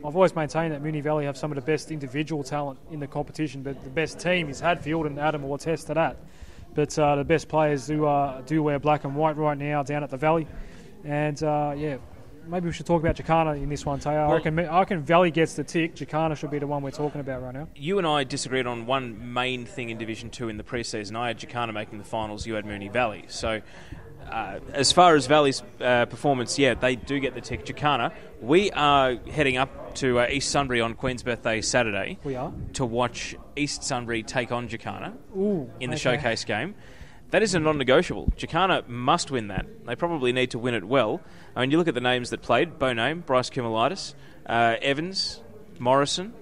I've always maintained that Moonee Valley have some of the best individual talent in the competition, but the best team is Hadfield, and Adam will attest to that. But the best players do wear black and white right now down at the Valley. And, maybe we should talk about Jacana in this one, Teo. Well, I reckon Valley gets the tick. Jacana should be the one we're talking about right now. You and I disagreed on one main thing in Division 2 in the pre-season. I had Jacana making the finals. You had Moonee Valley. So as far as Vale's performance, they do get the tick. Jacana, we are heading up to East Sunbury on Queen's Birthday Saturday. We are? To watch East Sunbury take on Jacana in the okay. showcase game. That is a non-negotiable. Jacana must win that. They probably need to win it well. I mean, you look at the names that played. Bo Name, Bryce Kumalitis, Evans, Morrison,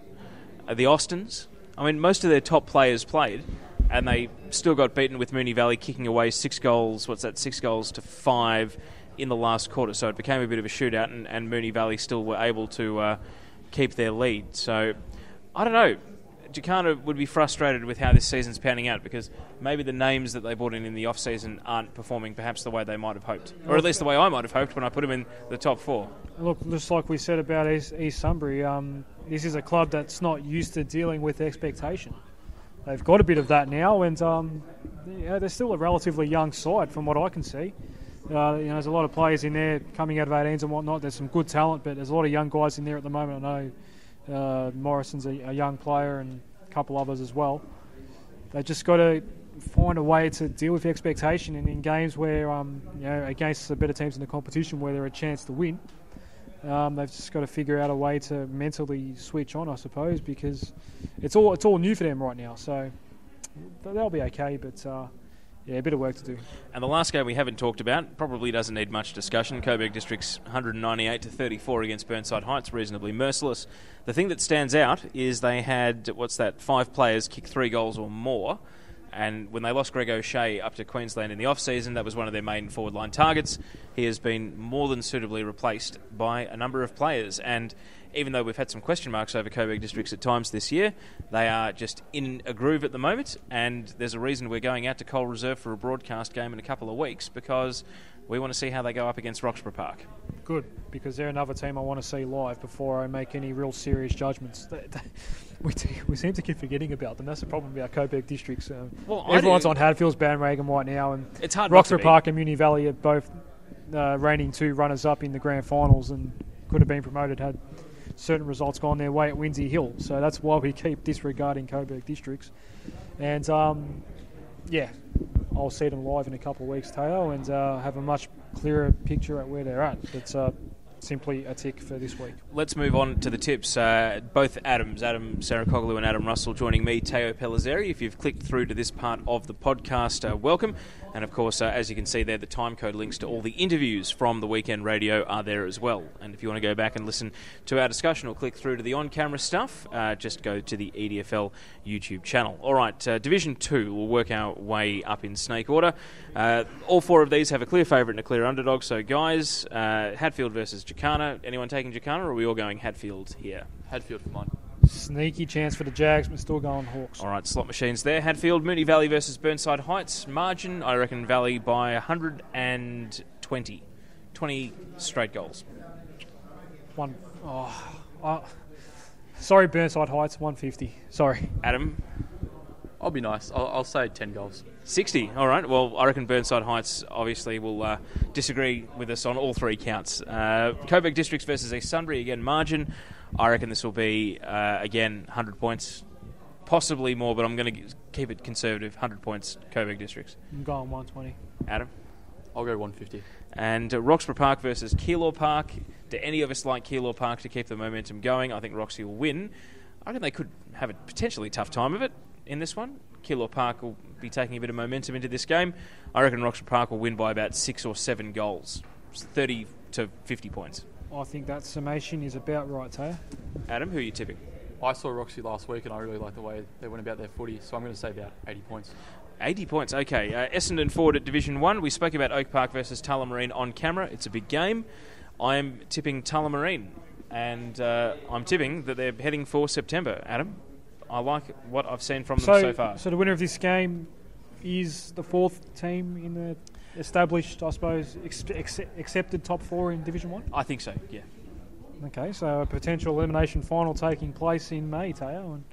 the Austins. I mean, most of their top players played, and they still got beaten with Moonee Valley kicking away 6 goals. 6 goals to 5 in the last quarter. So it became a bit of a shootout, and Moonee Valley still were able to keep their lead. So, I don't know. Jacana would be frustrated with how this season's panning out because maybe the names that they brought in the off-season aren't performing perhaps the way they might have hoped. Or at least the way I might have hoped when I put them in the top 4. Look, just like we said about East Sunbury, this is a club that's not used to dealing with expectation. They've got a bit of that now, and they're still a relatively young side from what I can see. There's a lot of players in there coming out of 18s and whatnot. There's some good talent, but there's a lot of young guys in there at the moment. I know Morrison's a young player and a couple others as well. They just got to find a way to deal with expectation, and in games where against the better teams in the competition where they're a chance to win, they've just got to figure out a way to mentally switch on, I suppose, because it's all new for them right now. So they'll be okay, but a bit of work to do. And the last game we haven't talked about probably doesn't need much discussion. Coburg District's 198-34 against Burnside Heights, reasonably merciless. The thing that stands out is they had 5 players kick 3 goals or more. And when they lost Greg O'Shea up to Queensland in the off-season, that was one of their main forward-line targets. He has been more than suitably replaced by a number of players. And even though we've had some question marks over Coburg Districts at times this year, they are just in a groove at the moment. And there's a reason we're going out to Cole Reserve for a broadcast game in a couple of weeks, because we want to see how they go up against Roxbugh Park. Good, because they're another team I want to see live before I make any real serious judgments. We seem to keep forgetting about them. That's the problem about Coburg Districts. Everyone's on Hadfield's bandwagon right now, and it's hard. Roxbugh Park and Moonee Valley are both reigning 2 runners-up in the grand finals and could have been promoted had certain results gone their way at Windsor Hill. So that's why we keep disregarding Coburg Districts. And I'll see them live in a couple of weeks, Teo, and have a much clearer picture at where they're at. It's simply a tick for this week. Let's move on to the tips. Both Adams, Adam Sarakoglu and Adam Russell, joining me, Teo Pellizzeri. If you've clicked through to this part of the podcast, welcome. And of course, as you can see there, the timecode links to all the interviews from the weekend radio are there as well. And if you want to go back and listen to our discussion or click through to the on-camera stuff, just go to the EDFL YouTube channel. All right, Division 2, we'll work our way up in snake order. All 4 of these have a clear favourite and a clear underdog. So, guys, Hadfield versus Jacana. Anyone taking Jacana, or are we all going Hadfield here? Hadfield for mine. Sneaky chance for the Jags, but still going Hawks. All right, slot machines there. Hadfield, Moonee Valley versus Burnside Heights. Margin, I reckon Valley by 120. 20 straight goals. Sorry, Burnside Heights, 150. Sorry. Adam? I'll be nice. I'll say 10 goals. 60. All right. Well, I reckon Burnside Heights obviously will disagree with us on all 3 counts. Coburg Districts versus East Sunbury, again, margin. I reckon this will be, again, 100 points. Possibly more, but I'm going to keep it conservative. 100 points, Coburg Districts. I'm going 120. Adam? I'll go 150. And Roxbugh Park versus Keilor Park. Do any of us like Keilor Park to keep the momentum going? I think Roxy will win. I reckon they could have a potentially tough time of it in this one. Keilor Park will be taking a bit of momentum into this game. I reckon Roxbugh Park will win by about 6 or 7 goals. 30 to 50 points. I think that summation is about right, Taya. Adam, who are you tipping? I saw Roxy last week and I really like the way they went about their footy, so I'm going to say about 80 points. 80 points, okay. Essendon Ford at Division 1. We spoke about Oak Park versus Tullamarine on camera. It's a big game. I'm tipping Tullamarine, and I'm tipping that they're heading for September. Adam, I like what I've seen from them so far. So the winner of this game is the 4th team in the established, I suppose, accepted top 4 in Division 1? I think so, yeah. Okay, so a potential elimination final taking place in May, Teo, and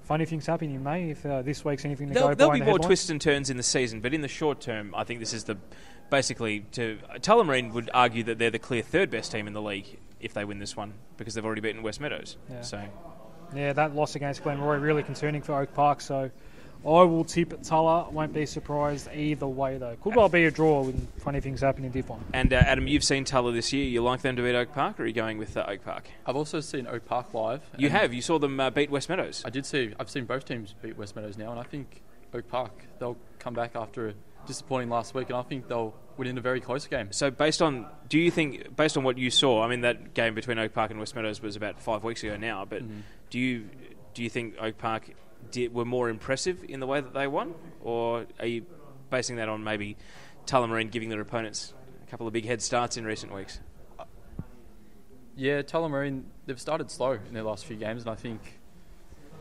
funny things happen in May if this week's anything to go by. There'll be more twists and turns in the season, but in the short term, I think this is Tullamarine would argue that they're the clear 3rd best team in the league if they win this one, because they've already beaten West Meadows. Yeah. So, yeah, that loss against Glenroy really concerning for Oak Park, so I will tip Tulla. Won't be surprised either way, though. Could well be a draw when funny things happen in Div 1. And Adam, you've seen Tulla this year. You like them to beat Oak Park, or are you going with Oak Park? I've also seen Oak Park live. You have? You saw them beat West Meadows? I did see. I've seen both teams beat West Meadows now, and I think Oak Park, they'll come back after a disappointing last week, and I think they'll win in a very close game. So based on what you saw, I mean, that game between Oak Park and West Meadows was about 5 weeks ago now, but do you think Oak Park were more impressive in the way that they won, or are you basing that on maybe Tullamarine giving their opponents a couple of big head starts in recent weeks? Yeah, Tullamarine, they've started slow in their last few games, and I think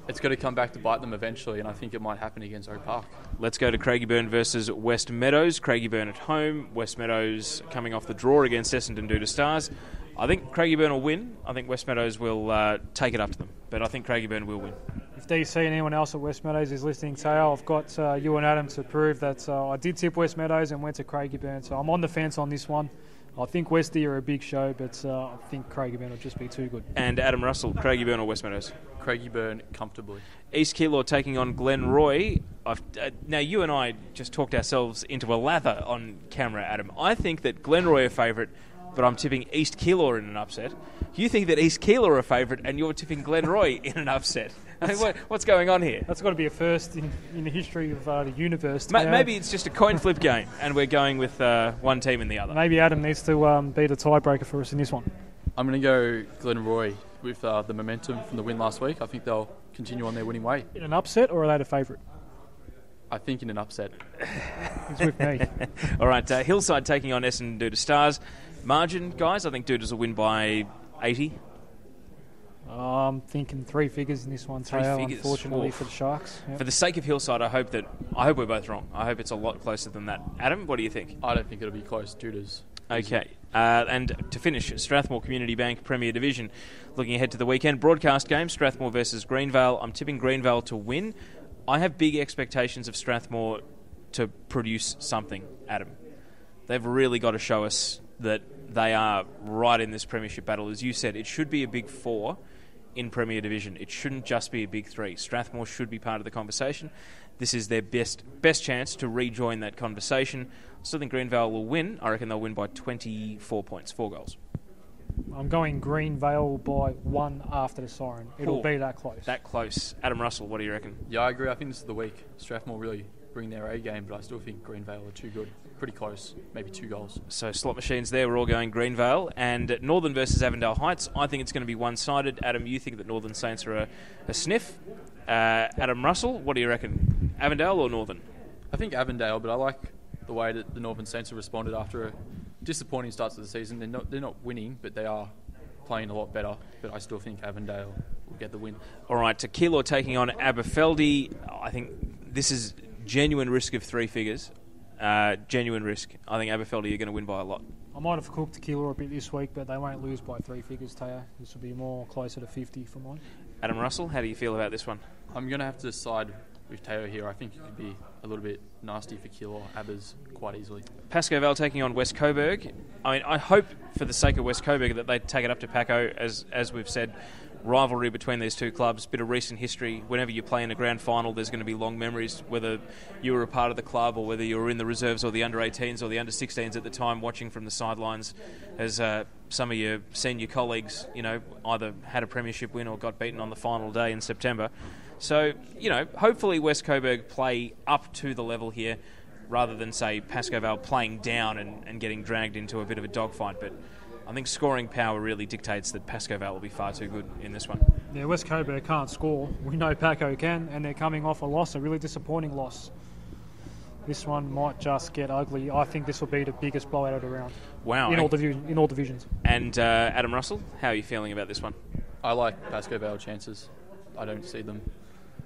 it's going to come back to bite them eventually, and I think it might happen against Oak Park. Let's go to Craigieburn versus West Meadows. Craigieburn at home. West Meadows coming off the draw against Essendon due to Stars. I think Craigieburn will win. I think West Meadows will take it up to them, but I think Craigieburn will win. If DC and anyone else at West Meadows is listening, Tao, I've got you and Adam to prove that I did tip West Meadows and went to Craigieburn, so I'm on the fence on this one. I think Westie are a big show, but I think Craigieburn will just be too good. And Adam Russell, Craigieburn or West Meadows? Craigieburn comfortably. East Keilor taking on Glenroy. Now, you and I just talked ourselves into a lather on camera, Adam. I think that Glenroy are favourite, but I'm tipping East Keilor in an upset. You think that East Keilor are favourite, and you're tipping Glenroy in an upset. I mean, what's going on here? That's got to be a first in the history of the universe. Maybe it's just a coin flip game, and we're going with one team and the other. Maybe Adam needs to be the tiebreaker for us in this one. I'm going to go Glenroy with the momentum from the win last week. I think they'll continue on their winning way. In an upset, or are they the favourite? I think in an upset. He's with me. All right, Hillside taking on Essendon due to Stars. Margin, guys, I think Doodles will win by 80. I'm thinking 3 figures in this one, Teo, unfortunately for the Sharks. Yep. For the sake of Hillside, I hope we're both wrong. I hope it's a lot closer than that. Adam, what do you think? I don't think it'll be close. Doodles. Okay. And to finish, Strathmore Community Bank Premier Division. Looking ahead to the weekend, broadcast game, Strathmore versus Greenvale. I'm tipping Greenvale to win. I have big expectations of Strathmore to produce something, Adam. They've really got to show us that they are right in this premiership battle. As you said, it should be a big 4 in Premier Division. It shouldn't just be a big 3. Strathmore should be part of the conversation. This is their best chance to rejoin that conversation. I still think Greenvale will win. I reckon they'll win by 24 points, 4 goals. I'm going Greenvale by 1 after the siren. It'll be that close. That close. Adam Russell, what do you reckon? Yeah, I agree. I think this is the week. Strathmore really bring their A game, but I still think Greenvale are too good. Pretty close, maybe 2 goals. So slot machines there, we're all going Greenvale. And Northern versus Avondale Heights, I think it's going to be one-sided. Adam, you think that Northern Saints are a sniff. Adam Russell, what do you reckon? Avondale or Northern? I think Avondale, but I like the way that the Northern Saints have responded after a disappointing start to the season. They're not winning, but they are playing a lot better. But I still think Avondale will get the win. All right, to Keilor taking on Aberfeldie. I think this is genuine risk of 3 figures. Genuine risk. I think Aberfeldie are going to win by a lot. I might have cooked Keilor a bit this week, but they won't lose by 3 figures, Taya. This will be more closer to 50 for mine. Adam Russell, how do you feel about this one? I'm going to have to side with Teo here. I think it could be a little bit nasty for Keilor, Abbas quite easily. Pascoe Vale taking on West Coburg. I mean, I hope for the sake of West Coburg that they take it up to Paco, as we've said. Rivalry between these two clubs, bit of recent history. Whenever you play in a grand final, there's going to be long memories, whether you were a part of the club or whether you were in the reserves or the under-18s or the under-16s at the time, watching from the sidelines as some of your senior colleagues, either had a premiership win or got beaten on the final day in September. So, hopefully West Coburg play up to the level here rather than, say, Pascoe Vale playing down and getting dragged into a bit of a dogfight. But I think scoring power really dictates that Pascoe Vale will be far too good in this one. Yeah, West Coburg can't score. We know Paco can, and they're coming off a really disappointing loss. This one might just get ugly. I think this will be the biggest blowout of the round. Wow. In all divisions. And Adam Russell, how are you feeling about this one? I like Pascoe Vale chances. I don't see them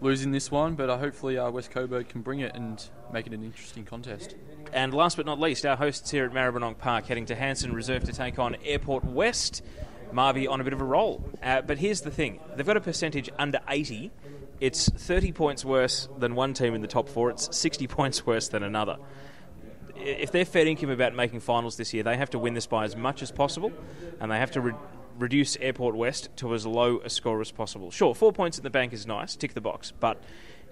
losing this one, but hopefully West Coburg can bring it and make it an interesting contest. And last but not least, our hosts here at Maribyrnong Park heading to Hanson Reserve to take on Airport West. Marby on a bit of a roll. But here's the thing. They've got a percentage under 80. It's 30 points worse than one team in the top 4. It's 60 points worse than another. If they're fair income about making finals this year, they have to win this by as much as possible, and they have to reduce Airport West to as low a score as possible. Sure, 4 points in the bank is nice, tick the box, but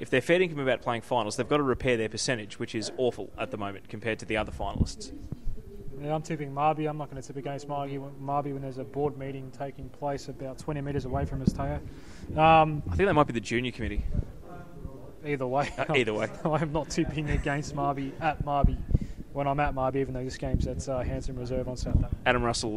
if they're fair income about playing finals, they've got to repair their percentage, which is awful at the moment compared to the other finalists. Yeah, I'm tipping Marby. I'm not going to tip against Marby when there's a board meeting taking place about 20 metres away from us, Teo. I think that might be the junior committee. Either way. Either way. I'm not tipping against Marby at Marby when I'm at Marby, even though this game's at Hanson Reserve on Saturday. Adam Russell,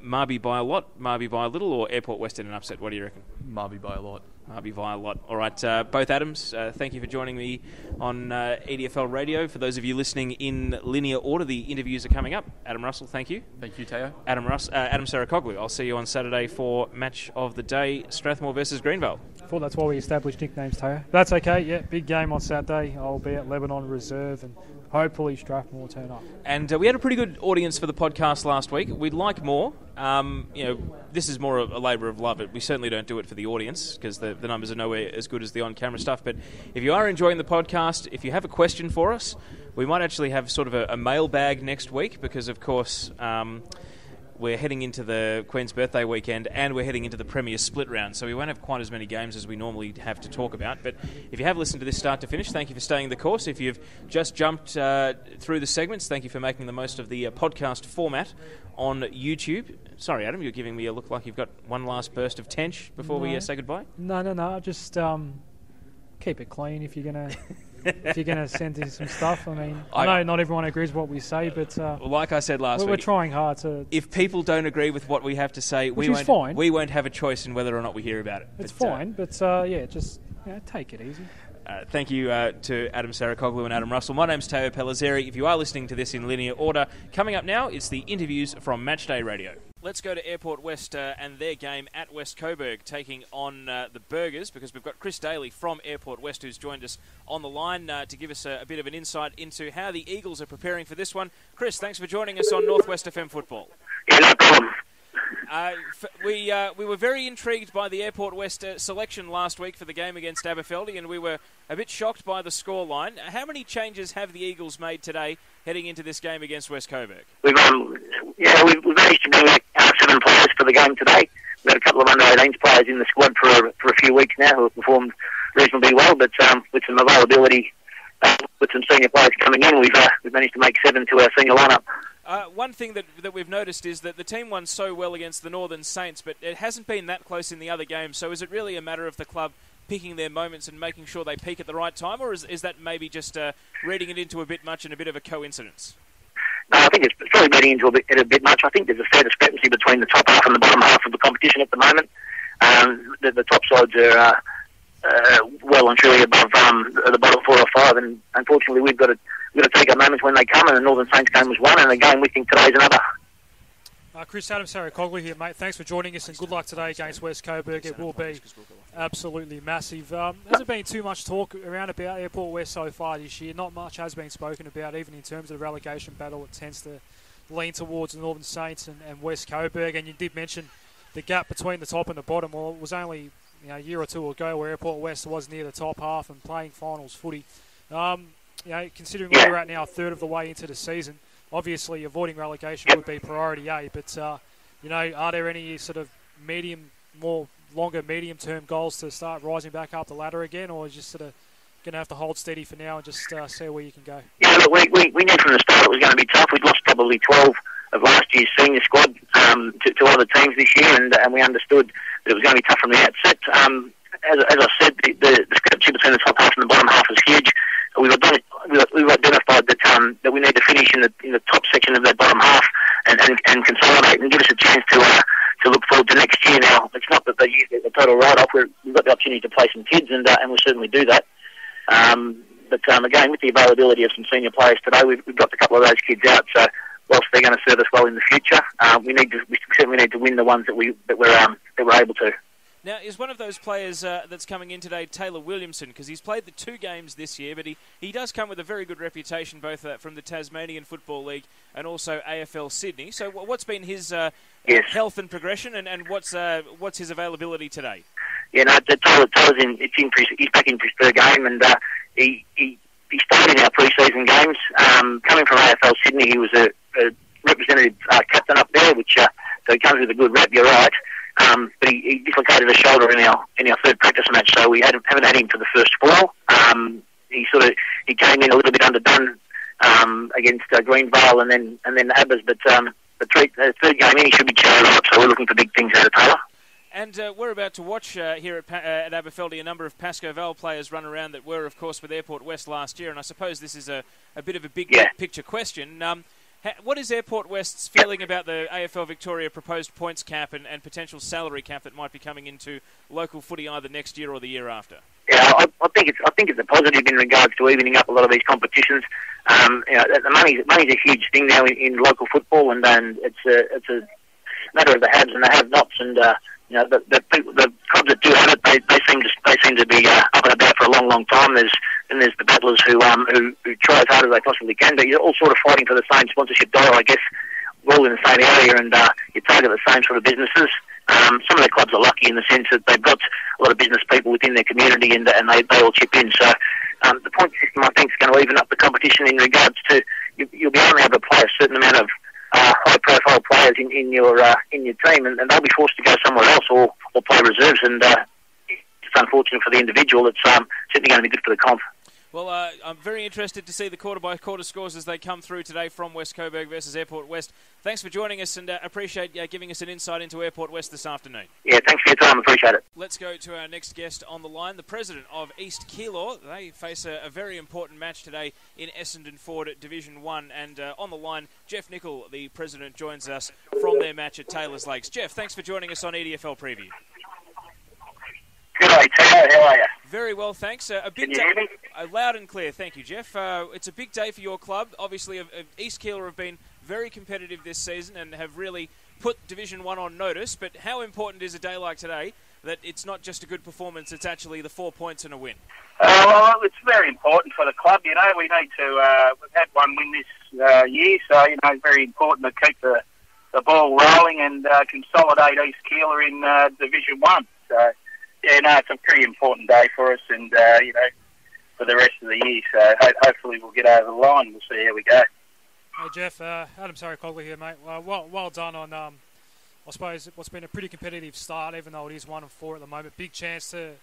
Marby by a lot, Marby by a little, or Airport West in an upset? What do you reckon? Marby by a lot. Marby by a lot. All right, both Adams, thank you for joining me on EDFL Radio. For those of you listening in linear order, the interviews are coming up. Adam Russell, thank you. Thank you, Teo. Adam Sarakoglu, I'll see you on Saturday for match of the day, Strathmore versus Greenvale. I thought that's why we established nicknames, Teo. That's okay, yeah, big game on Saturday. I'll be at Lebanon Reserve and hopefully Strathmore will turn up. And we had a pretty good audience for the podcast last week. We'd like more. This is more a labour of love. We certainly don't do it for the audience because the numbers are nowhere as good as the on-camera stuff. But if you are enjoying the podcast, if you have a question for us, we might actually have sort of a mailbag next week because, of course, we're heading into the Queen's Birthday weekend and we're heading into the Premier Split round, so we won't have quite as many games as we normally have to talk about. But if you have listened to this start to finish, thank you for staying the course. If you've just jumped through the segments, thank you for making the most of the podcast format on YouTube. Sorry, Adam, you're giving me a look like you've got one last burst of tench before we say goodbye. No. Just keep it clean if you're going to... if you're going to send in some stuff. I mean, I know not everyone agrees with what we say, but... like I said last week... We're trying hard to... If people don't agree with what we have to say, we won't have a choice in whether or not we hear about it. It's fine, but just take it easy. Thank you to Adam Sarakoglu and Adam Russell. My name's Teo Pellizzeri. If you are listening to this in linear order, coming up now, it's the interviews from Matchday Radio. Let's go to Airport West and their game at West Coburg, taking on the Burgers, because we've got Chris Daley from Airport West who's joined us on the line to give us a bit of an insight into how the Eagles are preparing for this one. Chris, thanks for joining us on Northwest FM Football. Yeah, no problem. We were very intrigued by the Airport West selection last week for the game against Aberfeldie, and we were a bit shocked by the scoreline. How many changes have the Eagles made today heading into this game against West Coburg? We've managed to bring 7 players for the game today. We've got a couple of under-18s players in the squad for a few weeks now who have performed reasonably well, but with some availability, with some senior players coming in, we've managed to make 7 to our senior lineup. One thing that we've noticed is that the team won so well against the Northern Saints, but it hasn't been that close in the other games. So is it really a matter of the club picking their moments and making sure they peak at the right time, or is that maybe just reading it into a bit much and a bit of a coincidence? No, I think it's probably reading into it a bit much. I think there's a fair discrepancy between the top half and the bottom half of the competition at the moment. The top sides are well and truly above the bottom 4 or 5, and unfortunately we've got to take our moments when they come, and the Northern Saints game was one, and the game we think today's another. Chris, Adam Sarakoglu here, mate. Thanks for joining us, and good luck today against West Coburg. It will be absolutely massive. Hasn't been too much talk around about Airport West so far this year. Not much has been spoken about, even in terms of the relegation battle. It tends to lean towards the Northern Saints and West Coburg, and you did mention the gap between the top and the bottom. Well, it was only a year or two ago where Airport West was near the top half and playing finals footy. Considering where we're at now, a third of the way into the season, obviously avoiding relegation would be priority A, but are there any sort of longer medium-term goals to start rising back up the ladder again, or just sort of going to have to hold steady for now and just see where you can go? Yeah, look, we knew from the start it was going to be tough. We'd lost probably 12 of last year's senior squad to other teams this year, and we understood that it was going to be tough from the outset. As I said, the discrepancy between the top half and the bottom half is huge. We've identified that we need to finish in the top section of that bottom half and consolidate and give us a chance to look forward to next year. Now, it's not that they use the total write-off. We've got the opportunity to play some kids, and we'll certainly do that. But again, with the availability of some senior players today, we've got a couple of those kids out. So whilst they're going to serve us well in the future, we certainly need to win the ones that we're able to. Now, is one of those players that's coming in today Taylor Williamson? Because he's played the 2 games this year, but he does come with a very good reputation, both from the Tasmanian Football League and also AFL Sydney. So what's been his health and progression, and what's his availability today? Yeah, no, Taylor's he's back in his 3rd game, and he started in our pre-season games. Coming from AFL Sydney, he was a representative captain up there, so he comes with a good rep, you're right. But he dislocated a shoulder in our third practice match, so we haven't had him for the first 4. He came in a little bit underdone against Green Vale and then Abbas, but the third game in he should be charged up, so we're looking for big things out of Taylor. And we're about to watch here at Aberfeldie a number of Pascoe Vale players run around that were, of course, with Airport West last year, and I suppose this is a bit of a big picture question. What is Airport West's feeling about the AFL Victoria proposed points cap and potential salary cap that might be coming into local footy either next year or the year after? Yeah, I think it's a positive in regards to evening up a lot of these competitions. The money's a huge thing now in local football, and it's a matter of the haves and the have-nots. And the clubs that do have it, they seem to be up and about for a long time. There's the battlers who try as hard as they possibly can, but you're all sort of fighting for the same sponsorship dollar, I guess. We're all in the same area, and you target the same sort of businesses. Some of the clubs are lucky in the sense that they've got a lot of business people within their community, and they all chip in. So the point system, I think, is going to even up the competition in regards to you'll be able to play a certain amount of high-profile players in your team, and they'll be forced to go somewhere else or play reserves. And it's unfortunate for the individual. It's certainly going to be good for the comp. Well, I'm very interested to see the quarter-by-quarter scores as they come through today from West Coburg versus Airport West. Thanks for joining us, and appreciate giving us an insight into Airport West this afternoon. Yeah, thanks for your time. Appreciate it. Let's go to our next guest on the line, the president of East Keilor. They face a very important match today in Essendon Ford Division 1, and on the line, Geoff Nicholl, the president, joins us from their match at Taylors Lakes. Geoff, thanks for joining us on EDFL Preview. G'day, Taylor. How are you? Very well, thanks. A big Can you hear me? Loud and clear, thank you, Geoff. It's a big day for your club. Obviously, East Keilor have been very competitive this season and have really put Division 1 on notice, but how important is a day like today that it's not just a good performance, it's actually the 4 points and a win? Well, it's very important for the club. We need to, we've had one win this year, so, it's very important to keep the ball rolling and consolidate East Keilor in Division 1. So, it's a pretty important day for us and, for the rest of the year. So hopefully we'll get over the line. We'll see how we go. Hey, Geoff, Adam Cogley here, mate. Well done on, I suppose, what's been a pretty competitive start, even though it is 1-4 at the moment. Big chance to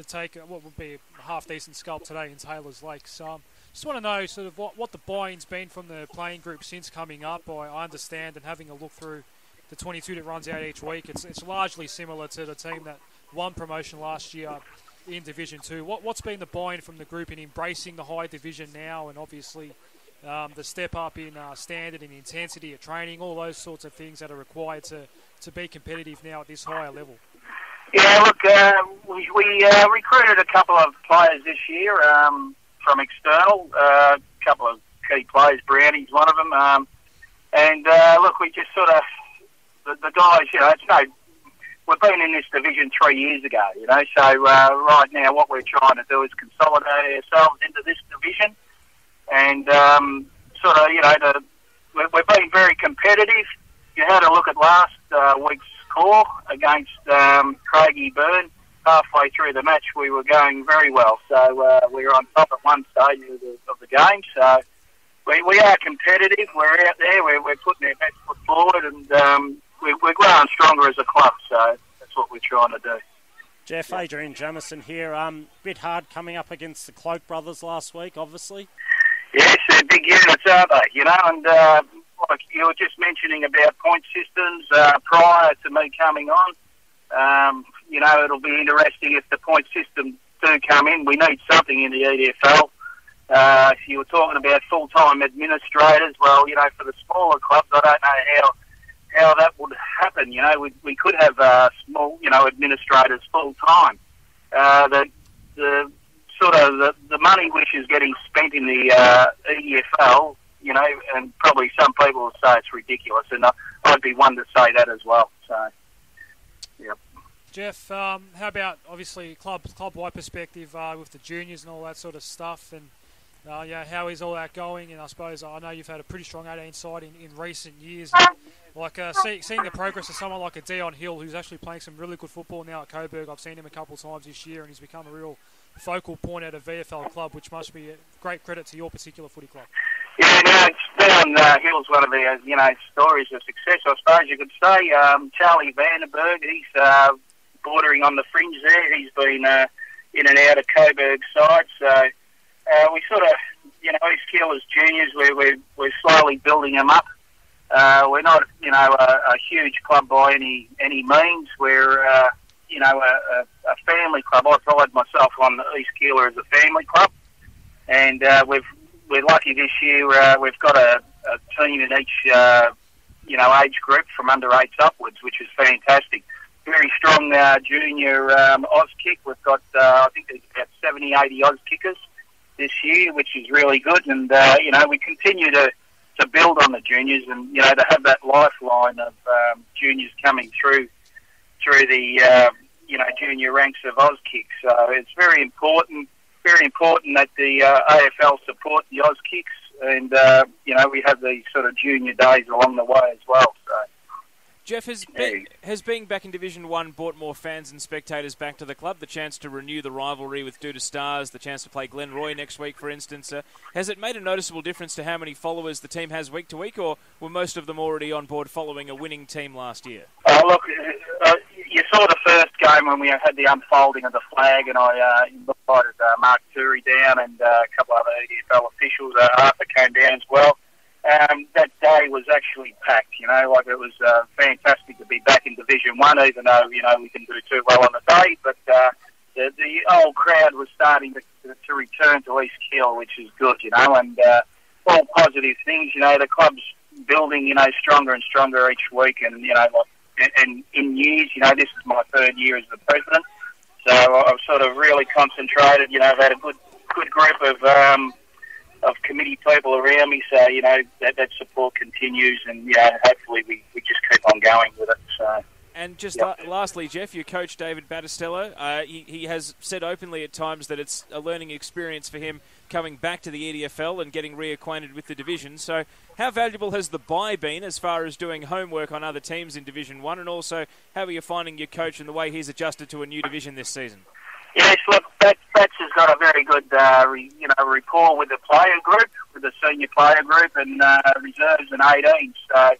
take what would be a half-decent scalp today in Taylors Lakes. Just want to know sort of what the buy-in's been from the playing group since coming up. I understand, and having a look through the 22 that runs out each week, it's largely similar to the team that won promotion last year in Division 2. What's been the buy-in from the group in embracing the high division now, and obviously the step up in standard and intensity of training, all those sorts of things that are required to be competitive now at this higher level? Yeah, look, we recruited a couple of players this year from external, a couple of key players. Brownie's one of them. Look, we just sort of, the guys, it's no, we've been in this division 3 years ago, so right now what we're trying to do is consolidate ourselves into this division and we've been very competitive. You had a look at last week's score against Craigie Byrne. Halfway through the match we were going very well, so we were on top at one stage of the game, so we are competitive, we're out there, we're putting our best foot forward, and we're growing stronger as a club, so that's what we're trying to do. Geoff, Adrian Jamison here. Bit hard coming up against the Cloak brothers last week, obviously. Yes, they're big units, aren't they? And like you were just mentioning about point systems prior to me coming on, it'll be interesting if the point systems do come in. We need something in the EDFL. If you were talking about full-time administrators, well, for the smaller clubs, I don't know how that would happen. We could have small, administrators full-time. The money which is getting spent in the EDFL, and probably some people will say it's ridiculous, and I'd be one to say that as well. So, yeah. Geoff, how about obviously club-wide perspective with the juniors and all that sort of stuff, and how is all that going? And I suppose I know you've had a pretty strong 18 side in recent years. Seeing the progress of someone like a Dion Hill, who's actually playing some really good football now at Coburg. I've seen him a couple of times this year, and he's become a real focal point at a VFL club, which must be a great credit to your particular footy club. Yeah, Allan Hill's one of the stories of success, I suppose you could say. Charlie Vandenberg, he's bordering on the fringe there. He's been in and out of Coburg's side, so we sort of, East Keilor's juniors, we're slowly building them up. We're not, a huge club by any means. We're, a family club. I pride myself on East Keilor as a family club, and we're lucky this year. We've got a team in each, age group from under 8s upwards, which is fantastic. Very strong junior Oz kick. We've got, I think there's about 70, 80 Oz kickers this year, which is really good. And, we continue to build on the juniors and, to have that lifeline of juniors coming through the, junior ranks of Oz kicks. So it's very important that the AFL support the Oz kicks and, we have these sort of junior days along the way as well. So. Geoff, has being back in Division 1 brought more fans and spectators back to the club? The chance to renew the rivalry with Duda Stars, the chance to play Glenroy next week, for instance. Has it made a noticeable difference to how many followers the team has week to week, or were most of them already on board following a winning team last year? Look, you saw the first game when we had the unfolding of the flag, and I invited Mark Turi down and a couple other EDFL officials. Arthur came down as well. That day was actually packed, it was fantastic to be back in Division 1, even though, we didn't do too well on the day, but the old crowd was starting to return to East Keilor, which is good, and all positive things, the club's building, stronger and stronger each week, and, and in years, this is my 3rd year as the president, so I've sort of really concentrated, I've had a good group of committee people around me, so that support continues, and hopefully we just keep on going with it. So. And just lastly, Geoff, your coach David Battistello, he has said openly at times that it's a learning experience for him coming back to the EDFL and getting reacquainted with the division. So, how valuable has the bye been as far as doing homework on other teams in Division 1, and also how are you finding your coach and the way he's adjusted to a new division this season? Yes, look, Bats has got a very good, rapport with the player group, with the senior player group, and reserves and 18s. So,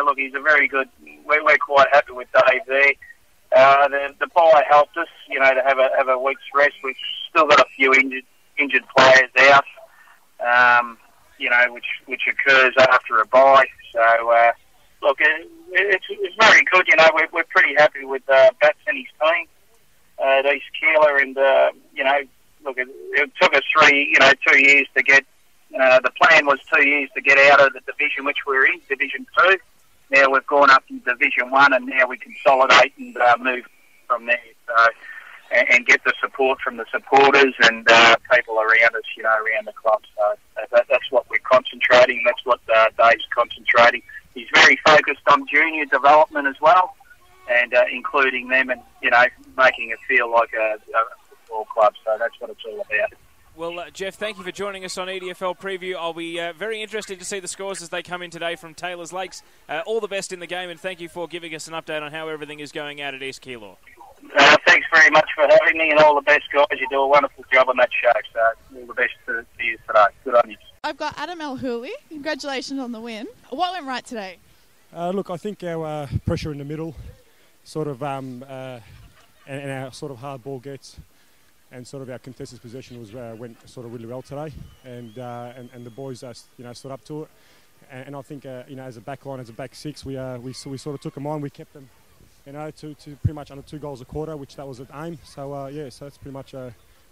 look, he's a very good. We're quite happy with Dave there. The bye helped us, to have a week's rest. We've still got a few injured players out, which occurs after a bye. So, look, it's very good. We're pretty happy with Bats and his team. At East Keilor, and look, it took us 2 years to get. The plan was 2 years to get out of the division which we're in, Division 2. Now we've gone up to Division 1, and now we consolidate and move from there. So, and get the support from the supporters and people around us, around the club. So that's what we're concentrating. That's what Dave's concentrating. He's very focused on junior development as well. And including them and, making it feel like a football club. So that's what it's all about. Well, Geoff, thank you for joining us on EDFL Preview. I'll be very interested to see the scores as they come in today from Taylors Lakes. All the best in the game, and thank you for giving us an update on how everything is going out at East Keilor. Thanks very much for having me, and all the best, guys. You do a wonderful job on that show, so all the best to you today. Good on you. I've got Adam Houli. Congratulations on the win. What went right today? Look, I think our pressure in the middle, sort of, and our sort of hard ball gets, and sort of our contested possession went sort of really well today, and the boys stood up to it, and I think as a back line, as a back six, we sort of took them on. We kept them to pretty much under 2 goals a quarter, which that was the aim. So so that's pretty much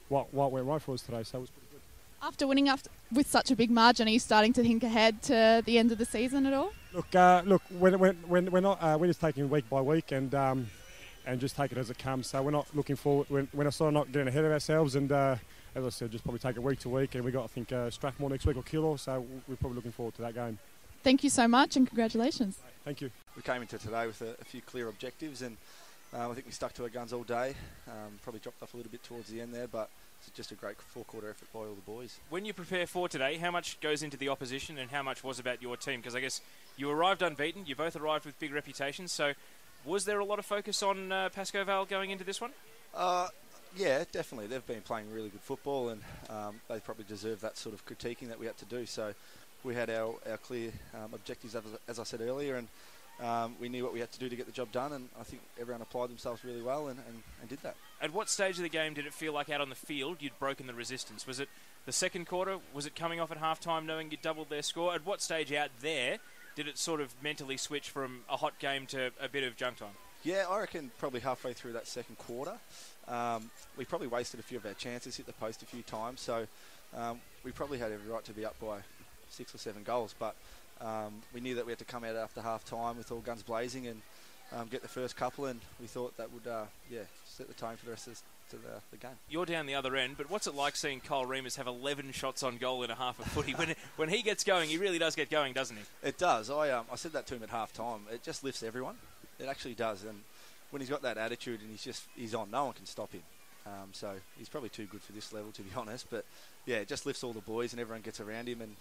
what went right for us today. So it was pretty good. After winning with such a big margin, are you starting to think ahead to the end of the season at all? Look, we're not. We're just taking it week by week and just take it as it comes. So we're not looking forward. We're sort of not getting ahead of ourselves. And as I said, just probably take it week to week. And we got, I think, Strathmore next week or Keilor. So we're probably looking forward to that game. Thank you so much, and congratulations. Thank you. We came into today with a few clear objectives, and I think we stuck to our guns all day. Probably dropped off a little bit towards the end there, but it's just a great 4-quarter effort by all the boys. When you prepare for today, how much goes into the opposition and how much was about your team? Because I guess you arrived unbeaten, you both arrived with big reputations, so was there a lot of focus on Pascoe Vale going into this one? Yeah, definitely. They've been playing really good football, and they probably deserve that sort of critiquing that we had to do. So we had our clear objectives, as I said earlier, and we knew what we had to do to get the job done, and I think everyone applied themselves really well and did that. At what stage of the game did it feel like out on the field you'd broken the resistance? Was it the second quarter? Was it coming off at half-time knowing you'd doubled their score? At what stage out there did it sort of mentally switch from a hot game to a bit of junk time? Yeah, I reckon probably halfway through that second quarter. We probably wasted a few of our chances, hit the post a few times, so we probably had every right to be up by 6 or 7 goals, but we knew that we had to come out after half-time with all guns blazing and get the first couple, and we thought that would set the tone for the rest of the game. You're down the other end, but what's it like seeing Kyle Remus have 11 shots on goal in a half of footy? When he gets going, he really does get going, doesn't he? It does. I said that to him at half-time. It just lifts everyone. It actually does, and when he's got that attitude and he's on, no one can stop him. So he's probably too good for this level, to be honest, but yeah, it just lifts all the boys and everyone gets around him, and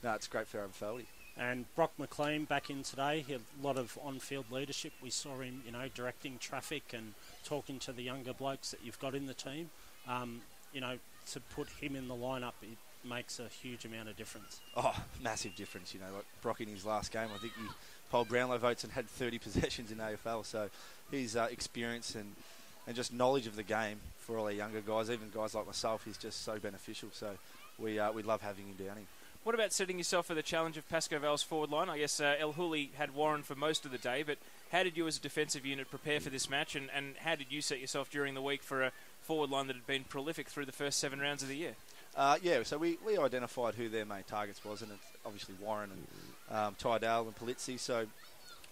no, it's great for Aberfeldie. And Brock McLean back in today, he had a lot of on-field leadership. We saw him, directing traffic and talking to the younger blokes that you've got in the team. To put him in the lineup, it makes a huge amount of difference. Oh, massive difference. Like Brock in his last game, I think he polled Brownlow votes and had 30 possessions in AFL. So his experience and just knowledge of the game for all our younger guys, even guys like myself, is just so beneficial. So we love having him down here. What about setting yourself for the challenge of Pascoe Vale's forward line? I guess El Houli had Warren for most of the day, but how did you as a defensive unit prepare for this match, and how did you set yourself during the week for a forward line that had been prolific through the first 7 rounds of the year? So we identified who their main targets was, and it's obviously Warren and Tydale and Polizzi. So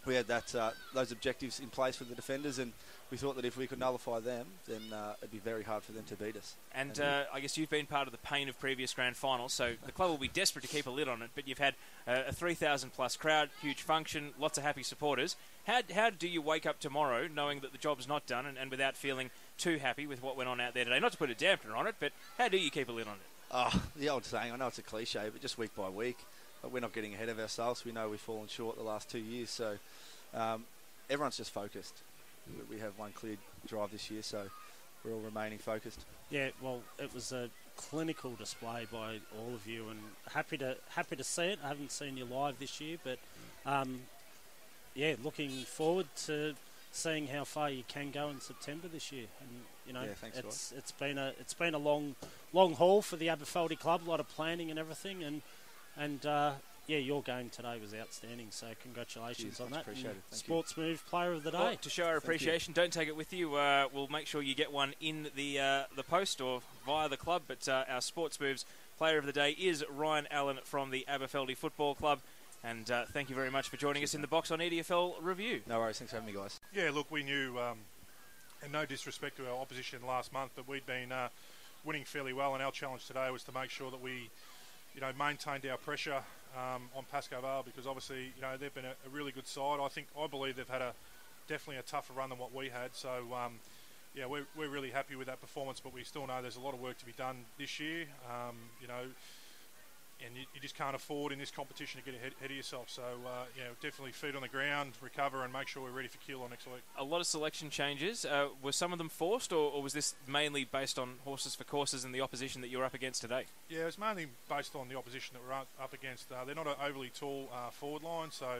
we had those objectives in place for the defenders, and we thought that if we could nullify them, then it'd be very hard for them to beat us. And I guess you've been part of the pain of previous grand finals, so the club will be desperate to keep a lid on it, but you've had a 3,000-plus crowd, huge function, lots of happy supporters. How do you wake up tomorrow knowing that the job's not done and without feeling too happy with what went on out there today? Not to put a dampener on it, but how do you keep a lid on it? Oh, the old saying, I know it's a cliche, but just week by week. But we're not getting ahead of ourselves. We know we've fallen short the last 2 years, so everyone's just focused. We have one clear drive this year, so we're all remaining focused. Yeah, well, it was a clinical display by all of you, and happy to see it. I haven't seen you live this year, but looking forward to seeing how far you can go in September this year. And thanks, it's been a long haul for the Aberfeldie club, a lot of planning and everything, and your game today was outstanding, so congratulations on that. Appreciate it. Sportsmoves Player of the Day. Well, to show our appreciation, don't take it with you. We'll make sure you get one in the post or via the club, but our Sportsmoves Player of the Day is Ryan Allan from the Aberfeldie Football Club. And thank you very much for joining us in the box on EDFL Review. No worries, thanks for having me, guys. Yeah, look, we knew, and no disrespect to our opposition last month, but we'd been winning fairly well, and our challenge today was to make sure that we maintained our pressure on Pascoe Vale, because obviously, they've been a really good side. I believe they've had definitely a tougher run than what we had. So, we're really happy with that performance, but we still know there's a lot of work to be done this year. And you just can't afford in this competition to get ahead of yourself. So, definitely feet on the ground, recover, and make sure we're ready for Keilor next week. A lot of selection changes. Were some of them forced, or was this mainly based on horses for courses and the opposition that you were up against today? Yeah, it was mainly based on the opposition that we're up against. They're not an overly tall forward line, so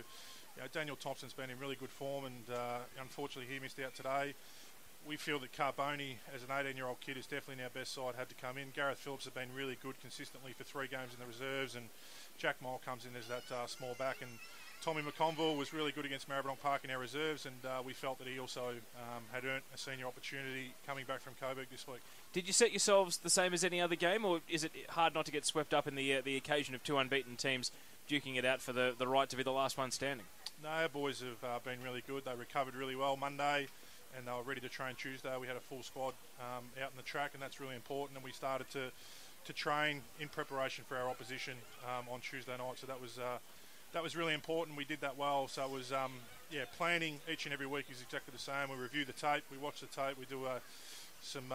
Daniel Thompson's been in really good form, and unfortunately he missed out today. We feel that Carboni, as an 18-year-old kid, is definitely in our best side, had to come in. Gareth Phillips has been really good consistently for 3 games in the reserves, and Jack Moll comes in as that small back. And Tommy McConville was really good against Maribyrnong Park in our reserves, and we felt that he also had earned a senior opportunity coming back from Coburg this week. Did you set yourselves the same as any other game, or is it hard not to get swept up in the occasion of 2 unbeaten teams duking it out for the right to be the last one standing? No, our boys have been really good. They recovered really well Monday, and they were ready to train Tuesday. We had a full squad out in the track, and that's really important. And we started to train in preparation for our opposition on Tuesday night. So that was really important. We did that well. So it was planning each and every week is exactly the same. We review the tape, we watch the tape, we do some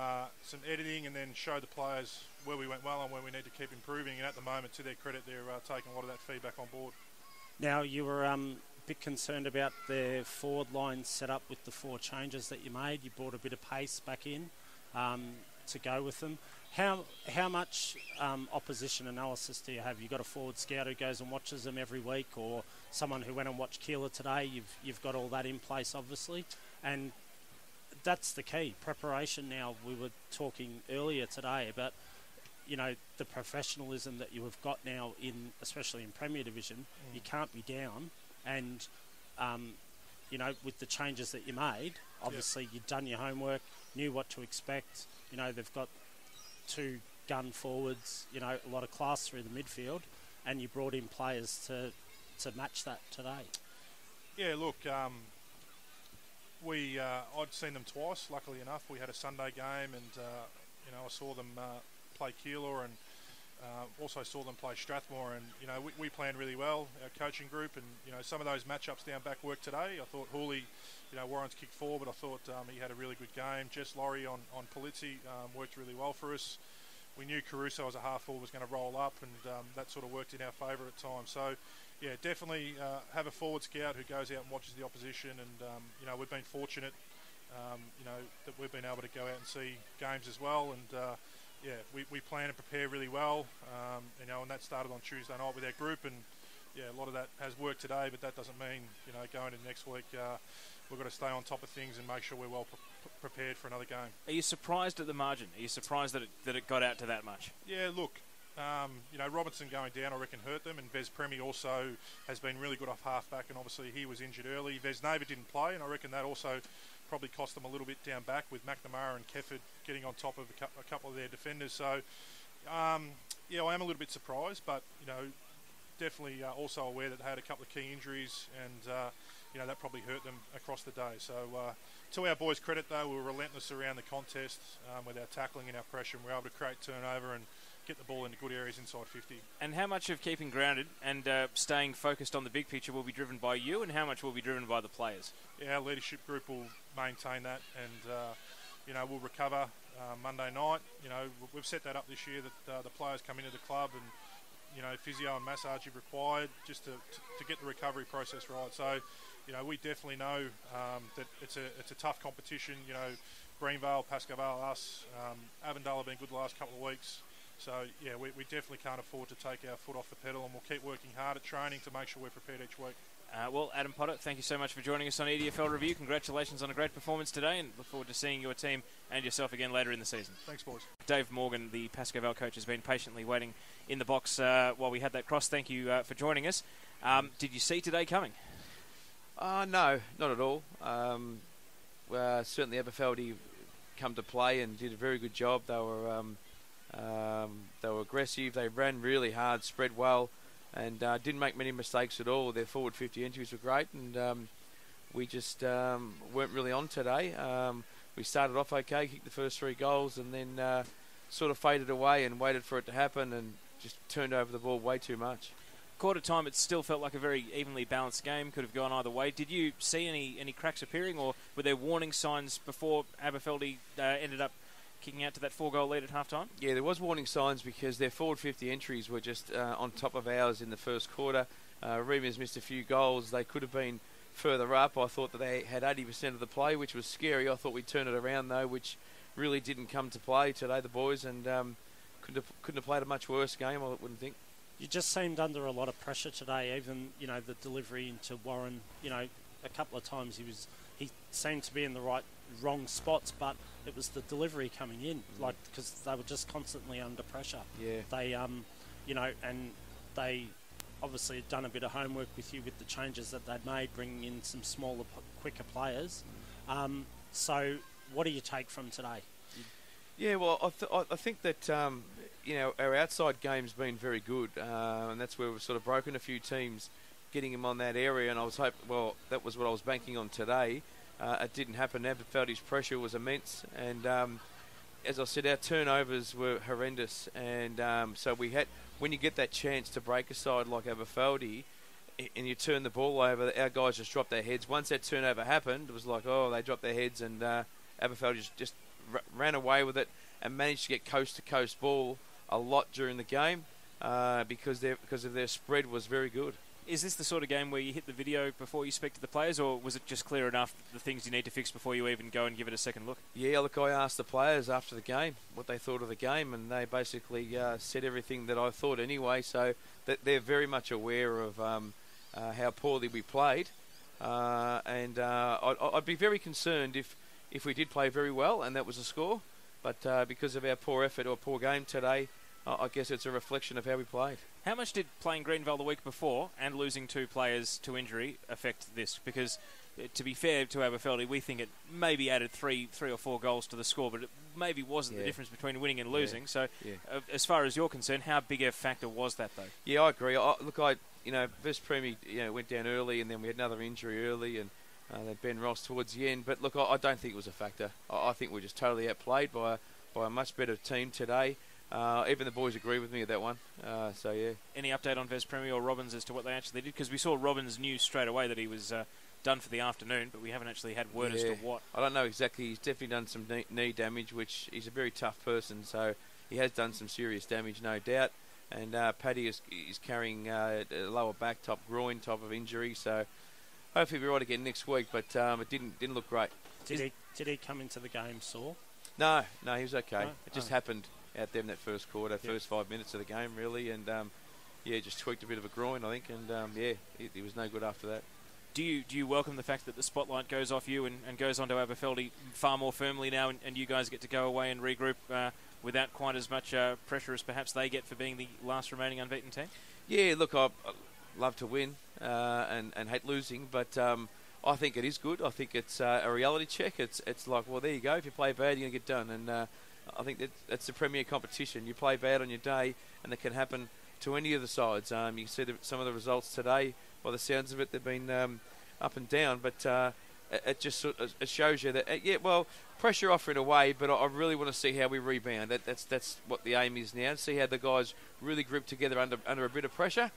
editing, and then show the players where we went well and where we need to keep improving. And at the moment, to their credit, they're taking a lot of that feedback on board. Now, you were bit concerned about the forward line set up with the 4 changes that you made. You brought a bit of pace back in. to go with them. How much opposition analysis do you have? You got a forward scout who goes and watches them every week, or someone who went and watched Keilor today? You've got all that in place, obviously, and that's the key preparation. Now, we were talking earlier today about the professionalism that you have got now especially in Premier Division. You can't be down, and with the changes that you made, obviously you'd done your homework, knew what to expect. They've got 2 gun forwards, a lot of class through the midfield, and you brought in players to match that today. Yeah, look, I'd seen them twice. Luckily enough, we had a Sunday game, and I saw them play Keilor, and also saw them play Strathmore, and we planned really well, our coaching group, and some of those matchups down back worked today. I thought Houli, Warren's kicked 4, but I thought he had a really good game. Jess Loui on Polizzi worked really well for us. We knew Caruso as a half forward was going to roll up, and that sort of worked in our favour at times. So yeah, definitely have a forward scout who goes out and watches the opposition, and we've been fortunate that we've been able to go out and see games as well, and we plan and prepare really well, and that started on Tuesday night with our group, and a lot of that has worked today, but that doesn't mean going into next week we've got to stay on top of things and make sure we're well prepared for another game. Are you surprised at the margin? Are you surprised that it got out to that much? Yeah, look, Robinson going down I reckon hurt them, and Vez Premi also has been really good off half-back, and obviously he was injured early. Vez Neighbour didn't play, and I reckon that also probably cost them a little bit down back, with McNamara and Kefford getting on top of a couple of their defenders. So I am a little bit surprised, but definitely also aware that they had a couple of key injuries, and that probably hurt them across the day. So to our boys' credit, though, we were relentless around the contest with our tackling and our pressure, and we were able to create turnover and get the ball into good areas inside 50. And how much of keeping grounded and staying focused on the big picture will be driven by you, and how much will be driven by the players? Yeah, our leadership group will maintain that, and we'll recover Monday night. We've set that up this year, that the players come into the club, and physio and massage if required, just to get the recovery process right. So we definitely know that it's a tough competition. Greenvale, Pascoe, Vale, us, Avondale have been good the last couple of weeks. So we definitely can't afford to take our foot off the pedal, and we'll keep working hard at training to make sure we're prepared each week. Well, Adam Potter, thank you so much for joining us on EDFL Review. Congratulations on a great performance today, and look forward to seeing your team and yourself again later in the season. Thanks, boys. Dave Morgan, the Pascoe Vale coach, has been patiently waiting in the box while we had that cross. Thank you for joining us. Did you see today coming? No, not at all. Certainly Aberfeldie come to play and did a very good job. They were aggressive, they ran really hard, spread well, and didn't make many mistakes at all. Their forward 50 entries were great, and we just weren't really on today. We started off okay, kicked the first 3 goals, and then sort of faded away and waited for it to happen, and just turned over the ball way too much. Quarter time, it still felt like a very evenly balanced game, could have gone either way. Did you see any cracks appearing, or were there warning signs before Aberfeldie ended up kicking out to that 4-goal lead at half-time? Yeah, there was warning signs, because their forward 50 entries were just on top of ours in the first quarter. Remus missed a few goals. They could have been further up. I thought that they had 80% of the play, which was scary. I thought we'd turn it around, though, which really didn't come to play today, the boys, and couldn't have played a much worse game, I wouldn't think. You just seemed under a lot of pressure today, even, the delivery into Warren, a couple of times he seemed to be in the wrong spots, but it was the delivery coming in, because they were just constantly under pressure. Yeah. They, and they obviously had done a bit of homework with you with the changes that they'd made, bringing in some smaller, quicker players. So what do you take from today? Yeah, well, I think that, our outside game's been very good, and that's where we've sort of broken a few teams, getting them on that area, and I was that was what I was banking on today. It didn't happen. Aberfeldie's pressure was immense, and as I said, our turnovers were horrendous, and so we had, when you get that chance to break a side like Aberfeldie, and you turn the ball over, our guys just dropped their heads. Once that turnover happened, it was like, they dropped their heads, and Aberfeldie just ran away with it and managed to get coast-to-coast ball a lot during the game because of their spread was very good. Is this the sort of game where you hit the video before you speak to the players, or was it just clear enough the things you need to fix before you even go and give it a second look? Yeah, look, I asked the players after the game what they thought of the game, and they basically said everything that I thought anyway, so that they're very much aware of how poorly we played. I'd be very concerned if we did play very well and that was a score, but because of our poor effort or poor game today, I guess it's a reflection of how we played. How much did playing Greenvale the week before and losing 2 players to injury affect this? Because, to be fair to Aberfeldie, we think it maybe added 3 or 4 goals to the score, but it maybe wasn't the difference between winning and losing. As far as you're concerned, how big a factor was that, though? Yeah, I agree. West Premier, went down early, and then we had another injury early, and then Ben Ross towards the end. But look, I don't think it was a factor. I think we're just totally outplayed by a much better team today. Even the boys agree with me at that one. Any update on West Premier or Robbins as to what they actually did? Because we saw Robbins' news straight away that he was done for the afternoon, but we haven't actually had word as to what. I don't know exactly. He's definitely done some knee damage, which he's a very tough person, so he has done some serious damage, no doubt. And Paddy is carrying a lower back, top groin type of injury, so hopefully we're right again next week. But it didn't look great. Did he come into the game sore? No, he was okay. No? It just happened out there in that first quarter, first 5 minutes of the game, really, and just tweaked a bit of a groin, I think, and he was no good after that. Do you welcome the fact that the spotlight goes off you and goes onto Aberfeldie far more firmly now, and you guys get to go away and regroup without quite as much pressure as perhaps they get for being the last remaining unbeaten team? Yeah, look, I love to win and hate losing, but I think it is good. I think it's a reality check. It's like, well, there you go. If you play bad, you're going to get done, and I think that's the premier competition. You play bad on your day, and it can happen to any of the sides. You can see some of the results today. By the sounds of it, they've been up and down, but it just it shows you that pressure off in a way. But I really want to see how we rebound. That's what the aim is now. See how the guys really group together under a bit of pressure.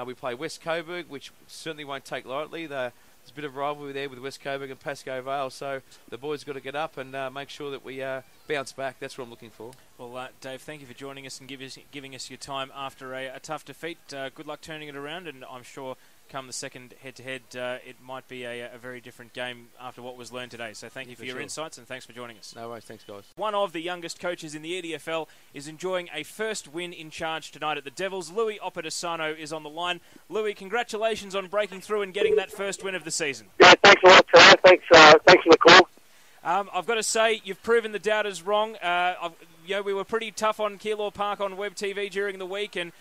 We play West Coburg, which certainly won't take lightly. There's a bit of rivalry there with West Coburg and Pascoe Vale, so the boys got to get up and make sure that we bounce back. That's what I'm looking for. Well, Dave, thank you for joining us and giving us your time after a tough defeat. Good luck turning it around, and I'm sure come the second head-to-head, it might be a very different game after what was learned today. So thank you for your insights, and thanks for joining us. No worries, thanks guys. One of the youngest coaches in the EDFL is enjoying a first win in charge tonight at the Devils. Loui Oppedisano is on the line. Loui, congratulations on breaking through and getting that first win of the season. Yeah, thanks a lot, sir. Thanks for the call. I've got to say, you've proven the doubters wrong. We were pretty tough on Keilor Park on Web TV during the week, and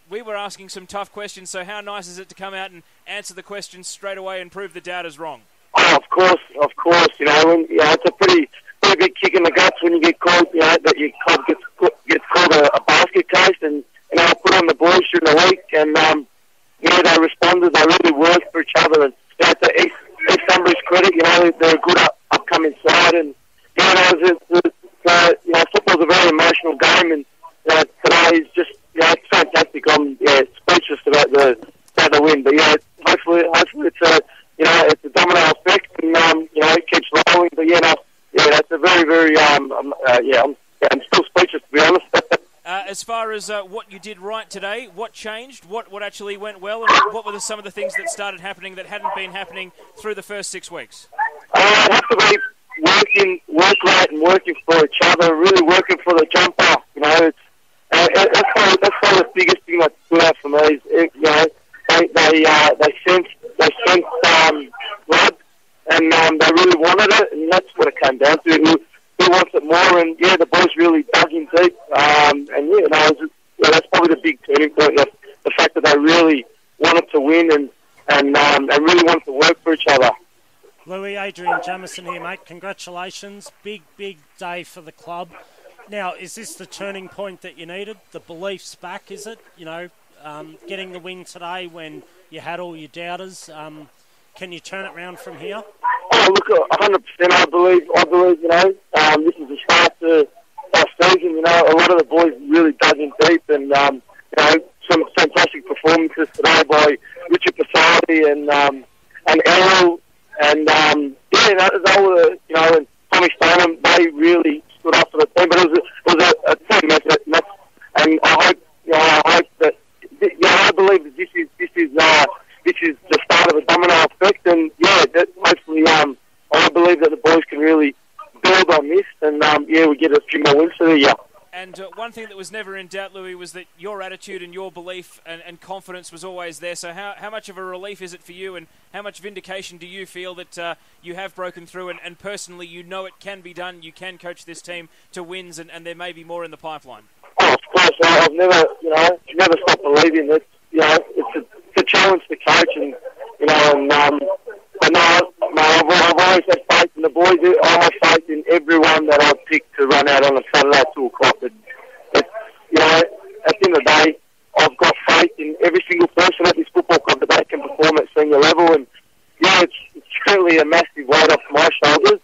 we were asking some tough questions, so how nice is it to come out and answer the questions straight away and prove the doubters wrong? Oh, of course. It's a pretty big kick in the guts when you get called, that your club gets called a basket case, and I put on the boys during the week, and they responded. They really worked for each other, and to East Cumbria's credit, they're a good upcoming side, and football's a very emotional game, and today is just it's fantastic. I'm speechless about the win, but hopefully it's a domino effect, and it keeps rolling. But it's a very very I'm still speechless, to be honest. As far as what you did right today, what changed? What actually went well, and what were some of the things that started happening that hadn't been happening through the first 6 weeks? It has to be work rate and working for each other, really working for the jumper. That's probably the biggest thing that stood out for me. They sensed blood, and they really wanted it, and that's what it came down to. Who wants it more? And the boys really dug in deep, that's probably the big turning point. The fact that they really wanted to win and they really wanted to work for each other. Loui, Adrian Jamison here, mate. Congratulations. Big day for the club. Now, is this the turning point that you needed? The belief's back, is it? Getting the win today when you had all your doubters. Can you turn it around from here? Oh, look, 100%. I believe. This is the start to our season. A lot of the boys really dug in deep, and some fantastic performances today by Richard Pascoe and Errol, and they were, and Tommy Stoneham. They really stood up for the team, but it was a team effort, and I hope that I believe that this is the start of a domino effect, and that hopefully I believe that the boys can really build on this, and we get a few more wins for the year. And one thing that was never in doubt, Loui, was that your attitude and your belief and confidence was always there. So how much of a relief is it for you, and how much vindication do you feel that you have broken through, and personally you know it can be done, you can coach this team to wins, and there may be more in the pipeline? Oh, of course. I've never stopped believing that. It's a challenge to coach, and I've always had faith in the boys. I have faith in everyone that I've picked to run out on a Saturday at 2 o'clock. At the end of the day, I've got faith in every single person at this football club that they can perform at senior level, and it's certainly a massive weight off my shoulders.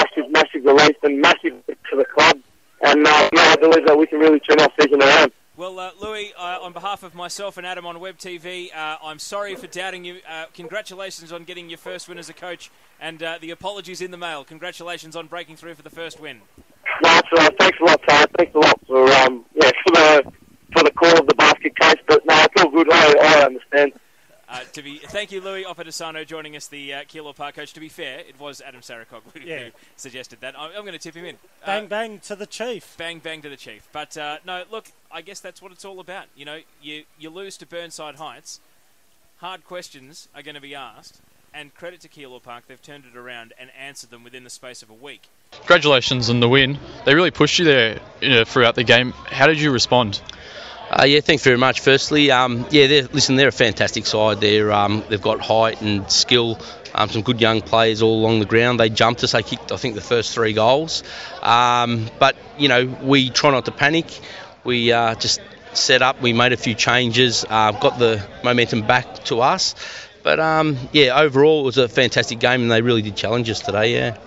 It's a massive relief and massive to the club, and I believe that we can really turn our season around. Well, Loui, on behalf of myself and Adam on Web TV, I'm sorry for doubting you. Congratulations on getting your first win as a coach, and the apologies in the mail. Congratulations on breaking through for the first win. No, thanks a lot, Ty. Thanks a lot for the call of the basket case, but no, it's all good. I understand. Thank you, Loui Oppedisano, joining us, the Keilor Park coach. To be fair, it was Adam Sarakog who suggested that. I'm going to tip him in. Bang, bang to the chief. Bang, bang to the chief. But, no, look, I guess that's what it's all about. You lose to Burnside Heights. Hard questions are going to be asked. And credit to Keilor Park, they've turned it around and answered them within the space of a week. Congratulations on the win. They really pushed you there throughout the game. How did you respond? Thanks very much. Firstly, they're a fantastic side. They've got height and skill, some good young players all along the ground. They jumped us. They kicked, I think, the first 3 goals. But we try not to panic. We just set up. We made a few changes, got the momentum back to us. But overall, it was a fantastic game, and they really did challenge us today. Yeah.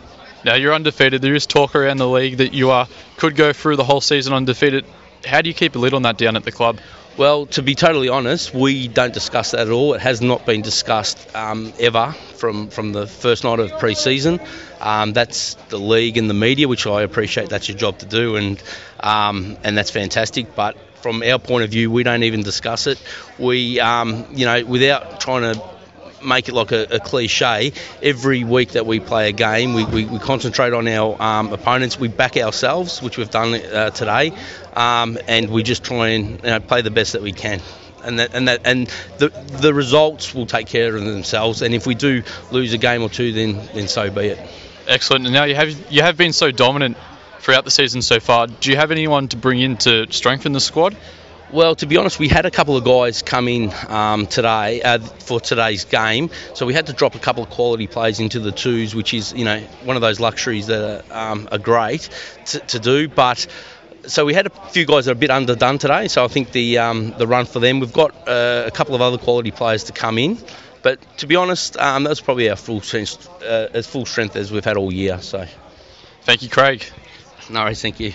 Now you're undefeated. There is talk around the league that you could go through the whole season undefeated. How do you keep a lid on that down at the club? Well, to be totally honest, we don't discuss that at all. It has not been discussed ever from the first night of pre-season. That's the league and the media, which I appreciate. That's your job to do, and that's fantastic. But from our point of view, we don't even discuss it. We, without trying to make it like a cliche, every week that we play a game, we concentrate on our opponents. We back ourselves, which we've done today, and we just try and play the best that we can. And the results will take care of themselves. And if we do lose a game or two, then so be it. Excellent. And now you have been so dominant throughout the season so far. Do you have anyone to bring in to strengthen the squad? Well, to be honest, we had a couple of guys come in today for today's game, so we had to drop a couple of quality players into the twos, which is one of those luxuries that are great to do. But so we had a few guys that are a bit underdone today, so I think the run for them. We've got a couple of other quality players to come in, but to be honest, that's probably our full strength as we've had all year. So, thank you, Craig. No worries, thank you.